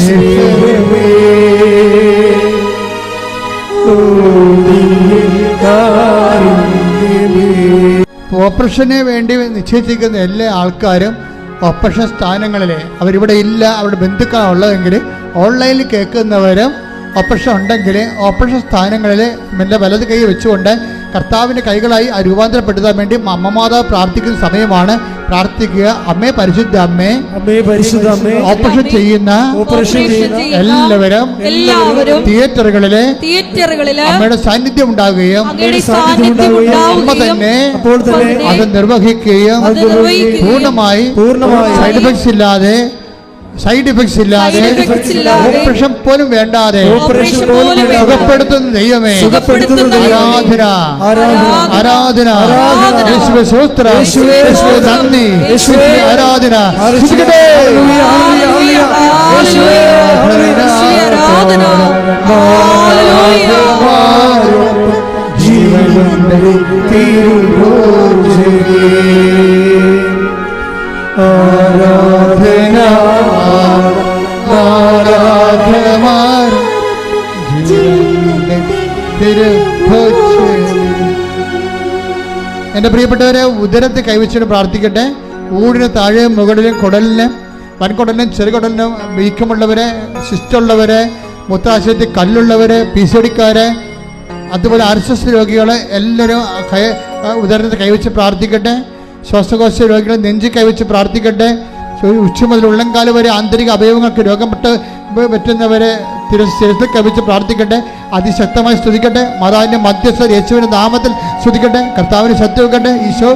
സ്നേഹമേ, ഓപ്പറേഷന് വേണ്ടി നിശ്ചയിച്ചിരിക്കുന്ന എല്ലാ ആൾക്കാരും ഓപ്പറേഷൻ സ്ഥാനങ്ങളിൽ അവരിവിടെ ഇല്ല, അവരുടെ ബന്ധുക്കളാണ് ഉള്ളതെങ്കിൽ ഓൺലൈനിൽ കേൾക്കുന്നവരും ഓപ്പറേഷൻ ഉണ്ടെങ്കിൽ ഓപ്പറേഷൻ സ്ഥാനങ്ങളിൽ എൻ്റെ വലത് കൈ വെച്ചുകൊണ്ട് കർത്താവിൻ്റെ കൈകളായി രൂപാന്തരപ്പെടുത്താൻ വേണ്ടി അമ്മമാതാവ് പ്രാർത്ഥിക്കുന്ന സമയമാണ്. പ്രാർത്ഥിക്കുക. അമ്മേ, പരിശുദ്ധ അമ്മേ, ഓപ്പറേഷൻ ചെയ്യുന്ന എല്ലാവരും തിയേറ്ററുകളിലെ അമ്മയുടെ സാന്നിധ്യം ഉണ്ടാകുകയും അമ്മ തന്നെ അത് നിർവഹിക്കുകയും പൂർണ്ണമായി സൈഡ് എഫക്ട്സ് ഇല്ലാതെ ഓപ്പറേഷൻ പോലും വേണ്ടാതെ സുഖപ്പെടുത്തുന്ന ദൈവമേ, ആരാധന ആരാധന. യേശുവേ സ്തോത്രം, യേശുവേ നന്ദി, യേശുവേ ആരാധന. ആരാധന ആരാധനമാർ എൻ്റെ പ്രിയപ്പെട്ടവരെ, ഉദരത്തെ കൈവച്ചിട്ട് പ്രാർത്ഥിക്കട്ടെ. ഊടിന് താഴെയും മുകളിലും കുടലിന് വൻകുടലിനും ചെറുകുടലിനും വീക്കമുള്ളവരെ, സിസ്റ്റുള്ളവരെ, മൂത്രാശയത്തിൽ കല്ലുള്ളവരെ, PCODക്കാരെ, അതുപോലെ RSS രോഗികളെ എല്ലാവരും ഉദരത്തിൽ കൈവച്ച് പ്രാർത്ഥിക്കട്ടെ. ശ്വാസകോശ രോഗികളെ നെഞ്ചി കൈവച്ച് പ്രാർത്ഥിക്കട്ടെ. ഉച്ച മുതൽ ഉള്ളംകാല് വരെ ആന്തരിക അവയവങ്ങൾക്ക് രോഗം പറ്റുന്നവരെ ശിരസിൽ കവിച്ച് പ്രാർത്ഥിക്കട്ടെ. അതിശക്തമായി സ്തുതിക്കട്ടെ. മാതാവിൻ്റെ മധ്യസ്ഥ യേശുവിൻ്റെ നാമത്തിൽ സ്തുതിക്കട്ടെ. കർത്താവിന് ശക്തി വെക്കട്ടെ. ഈശോ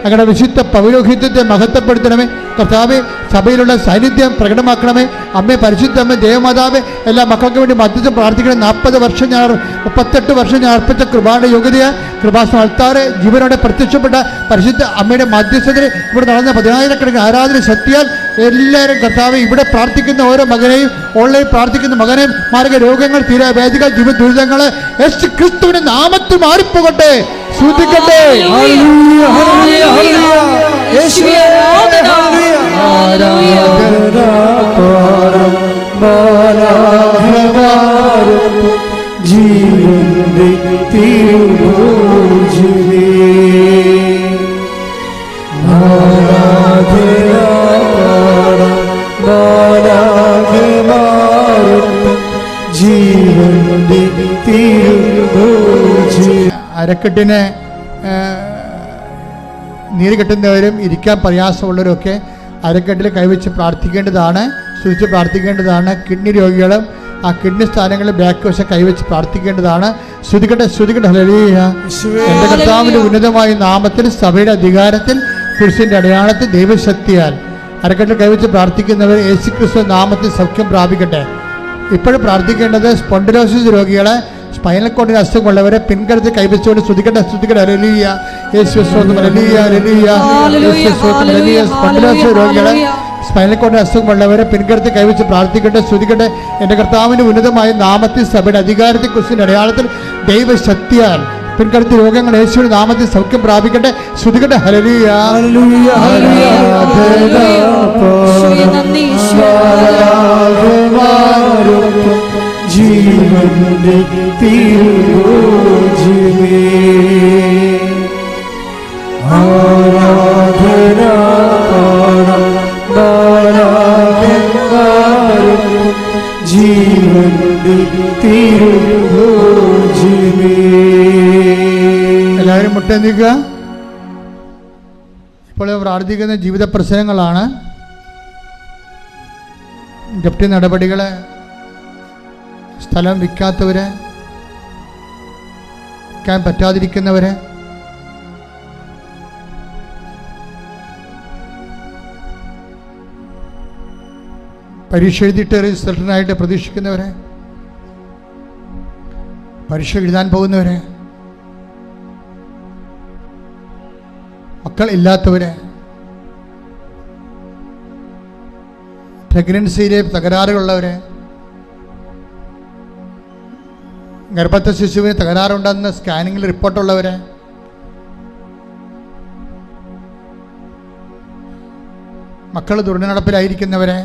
ഞങ്ങളുടെ വിശുദ്ധ പൗരോഹിത്യത്തെ മഹത്വപ്പെടുത്തണമേ. കർത്താവെ, സഭയിലുള്ള സാന്നിധ്യം പ്രകടമാക്കണമേ. അമ്മേ, പരിശുദ്ധ അമ്മ, ദേവമാതാവെ, എല്ലാ മക്കൾക്ക് വേണ്ടി മധ്യസ്ഥം പ്രാർത്ഥിക്കണം. 38 വർഷം ഞാൻ അർപ്പിച്ച കൃപായുടെ യോഗ്യതയാ കൃപാസനം അൾത്താറെ ജീവനോടെ പ്രത്യക്ഷപ്പെട്ട പരിശുദ്ധ അമ്മയുടെ മധ്യസ്ഥതയിൽ ഇവിടെ നടന്ന 10,000 ആരാധന ശക്തിയാൽ എല്ലാവരും കർത്താവ് ഇവിടെ പ്രാർത്ഥിക്കുന്ന ഓരോ മകനെയും, ഓൺലൈൻ പ്രാർത്ഥിക്കുന്ന മകനെയും, മാരക രോഗങ്ങൾ, തീരാവേദികൾ, ജീവ ദുരിതങ്ങൾ യേശു ക്രിസ്തുവിന്റെ നാമത്തിൽ മാറിപ്പോകട്ടെ. ശ്രദ്ധിക്കട്ടെ. ജീവന്റെ തിരുഭോജിനേ ജീവന്റെ തിരുഭോജിനേ. അരക്കെട്ടിന് നീര് കെട്ടുന്നവരും ഇരിക്കാൻ പ്രയാസമുള്ളവരൊക്കെ അരക്കെട്ടിൽ കൈവച്ച് പ്രാർത്ഥിക്കേണ്ടതാണ്, സൂക്ഷിച്ച് പ്രാർത്ഥിക്കേണ്ടതാണ്. കിഡ്നി രോഗികളും ആ കിഡ്നി സ്ഥാനങ്ങളിൽ ബാക്ക് വശം കൈവച്ച് പ്രാർത്ഥിക്കേണ്ടതാണ്. ശ്രുതിക്കട്ടെ. ഹല്ലേലൂയ. എൻ്റെ കർത്താവിൻ്റെ ഉന്നതമായ നാമത്തിൽ, സഭയുടെ അധികാരത്തിൽ, കുരിശിൻ്റെ അടയാളത്തിൽ, ദൈവശക്തിയാൽ അരക്കെട്ടിൽ കൈവച്ച് പ്രാർത്ഥിക്കുന്നവർ യേശുക്രിസ്തു നാമത്തിൽ സൗഖ്യം പ്രാപിക്കട്ടെ. ഇപ്പോഴും പ്രാർത്ഥിക്കേണ്ടത് സ്പോണ്ടിലോസിസ് രോഗികളെ, സ്പൈനൽ കോഡിന് അസുഖമുള്ളവരെ പിൻകരുത്ത് കൈവച്ചുകൊണ്ട് സ്തുതിക്കട്ടെ. ഹല്ലേലൂയ. സ്പോണ്ടിലോസിസ് രോഗികളെ, സ്പൈനൽ കോഡിന് അസുഖമുള്ളവരെ പിൻകരുത്ത് കൈവച്ച് പ്രാർത്ഥിക്കട്ടെ. സ്തുതിക്കട്ടെ. എൻ്റെ കർത്താവിൻ്റെ ഉന്നതമായ നാമത്തിൽ, സഭയുടെ അധികാരത്തിൽ, കുരിശിൻ്റെ അടയാളത്തിൽ, ദൈവശക്തിയാൽ പിൻകരുത്ത് രോഗങ്ങൾ യേശുവിന്റെ നാമത്തിൽ സൗഖ്യം പ്രാപിക്കട്ടെ. സ്തുതിക്കട്ടെ. ഹല്ലേലൂയ. ജീവന്റെ തിരുഭോജിനേ ആരാധന ജീവന്റെ തിരുഭോജിനേ. എല്ലാവരും മുട്ടെന്തിക്കുക. ഇപ്പോൾ പ്രാർത്ഥിക്കുന്ന ജീവിത പ്രശ്നങ്ങളാണ്. ജപ്തി നടപടികൾ, സ്ഥലം വിൽക്കാത്തവര്, വിൽക്കാൻ പറ്റാതിരിക്കുന്നവര്, പരീക്ഷ എഴുതിയിട്ട് റിസൾട്ടിനായിട്ട് പ്രതീക്ഷിക്കുന്നവരെ, പരീക്ഷ എഴുതാൻ പോകുന്നവരെ, മക്കൾ ഇല്ലാത്തവരെ, പ്രഗ്നൻസിയിലെ തകരാറുകളുള്ളവരെ, ഗർഭസ്ഥ ശിശുവിന് തകരാറുണ്ടെന്ന് സ്കാനിങ്ങിൽ റിപ്പോർട്ടുള്ളവരെ, മക്കൾ ദുർനടപ്പിലായിരിക്കുന്നവരെ,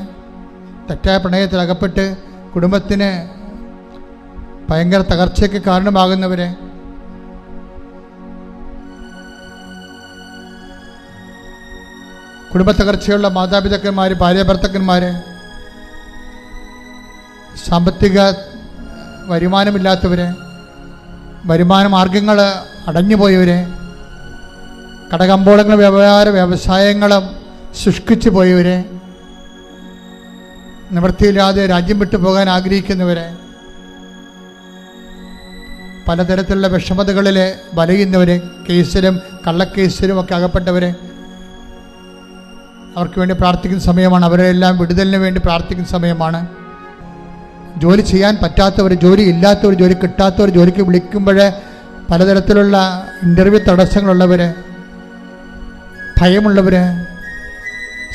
തെറ്റായ പ്രണയത്തിൽ അകപ്പെട്ട് കുടുംബത്തിന് ഭയങ്കര തകർച്ചയ്ക്ക് കാരണമാകുന്നവരെ, കുടുംബ തകർച്ചയുള്ള മാതാപിതാക്കന്മാർ, ഭാര്യ ഭർത്താക്കന്മാർ, സാമ്പത്തിക വരുമാനമില്ലാത്തവർ, വരുമാന മാർഗങ്ങൾ അടഞ്ഞുപോയവർ, കടകമ്പോളങ്ങൾ വ്യവസായങ്ങളും ശുഷ്കിച്ചു പോയവർ, നിവൃത്തിയില്ലാതെ രാജ്യം വിട്ടു പോകാൻ ആഗ്രഹിക്കുന്നവരെ, പലതരത്തിലുള്ള വിഷമതകളിൽ വലയുന്നവർ, കേസിലും കള്ളക്കേസിലും ഒക്കെ അകപ്പെട്ടവരെ, അവർക്ക് വേണ്ടി പ്രാർത്ഥിക്കുന്ന സമയമാണ്. അവരെല്ലാം വിടുതലിന് വേണ്ടി പ്രാർത്ഥിക്കുന്ന സമയമാണ്. ജോലി ചെയ്യാൻ പറ്റാത്തവർ, ജോലി ഇല്ലാത്തവർ, ജോലി കിട്ടാത്തവർ, ജോലിക്ക് വിളിക്കുമ്പോൾ പലതരത്തിലുള്ള ഇൻ്റർവ്യൂ തടസ്സങ്ങളുള്ളവർ, ഭയമുള്ളവർ,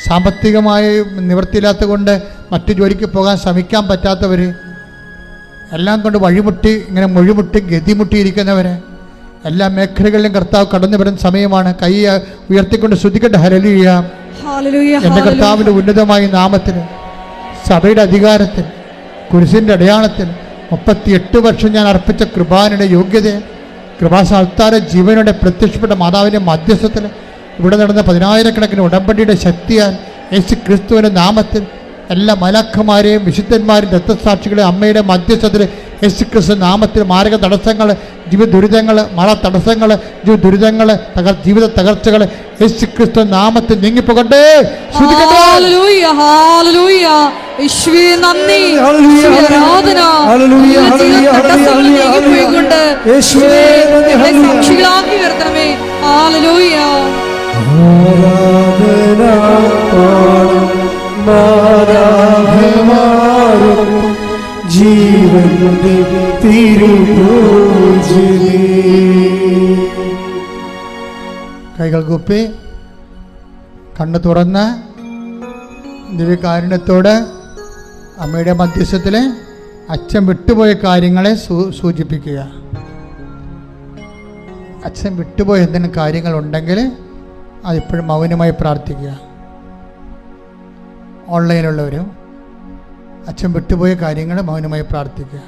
സാമ്പത്തികമായി നിവൃത്തിയില്ലാത്ത കൊണ്ട് മറ്റു ജോലിക്ക് പോകാൻ ശ്രമിക്കാൻ പറ്റാത്തവർ, എല്ലാം കൊണ്ട് വഴിമുട്ടി ഇങ്ങനെ മൊഴിമുട്ടി ഗതിമുട്ടിയിരിക്കുന്നവർ, എല്ലാ മേഖലകളിലും കർത്താവ് കടന്നു വരുന്ന സമയമാണ്. കൈ ഉയർത്തിക്കൊണ്ട് ശ്രുതിക്കട്ടെ. ഹല്ലേലൂയ. എൻ്റെ കർത്താവിൻ്റെ ഉന്നതമായ നാമത്തിൽ, സഭയുടെ അധികാരത്തിൽ, കുരിശിൻ്റെ അടയാളത്തിൽ 38 വർഷം ഞാൻ അർപ്പിച്ച കൃപാനയുടെ യോഗ്യത, കൃപാസാൽത്താര ജീവനോടെ പ്രത്യക്ഷപ്പെട്ട മാതാവിൻ്റെ മധ്യസ്ഥത്തിൽ ഇവിടെ നടന്ന 10,000-കണക്കിന് ഉടമ്പടിയുടെ ശക്തിയാൽ യേശു ക്രിസ്തുവിൻ്റെ നാമത്തിൽ എല്ലാ മലക്കന്മാരെയും വിശുദ്ധന്മാരെയും രക്തസാക്ഷികളെയും അമ്മയുടെ മധ്യസ്ഥത്തിൽ യേശു ക്രിസ്തു നാമത്തിൽ മാരക തടസ്സങ്ങൾ, ജീവിത ദുരിതങ്ങൾ, മഴ തടസ്സങ്ങൾ, ദുരിതങ്ങൾ, ജീവിത തകർച്ചകൾ യേശു ക്രിസ്തു നാമത്തിൽ നീങ്ങിപ്പോകട്ടെ. Hallelujah, hallelujah. യേശുവേ നന്ദി, യേശുവേ ആരാധന. തടസ്സങ്ങൾ നീങ്ങിപ്പോയിക്കൊണ്ട് യേശുവേ സാക്ഷികളാക്കി നിർത്തണമേ. ഹല്ലേലൂയ. ജീവന്റെ തിരുഭോജനേ. കൈകൾ കൂപ്പി കണ്ണ് തുറന്ന് ദിവ്യകാരുണ്യത്തോട് അമ്മയുടെ മധ്യസ്ഥത്തിൽ അച്ഛൻ വിട്ടുപോയ കാര്യങ്ങളെ സൂചിപ്പിക്കുക. അച്ഛൻ വിട്ടുപോയ എന്തെങ്കിലും കാര്യങ്ങളുണ്ടെങ്കിൽ അതിപ്പോഴും മൗനമായി പ്രാർത്ഥിക്കുക. ഓൺലൈനിലുള്ളവരും അച്ഛൻ വിട്ടുപോയ കാര്യങ്ങൾ മൗനമായി പ്രാർത്ഥിക്കുക.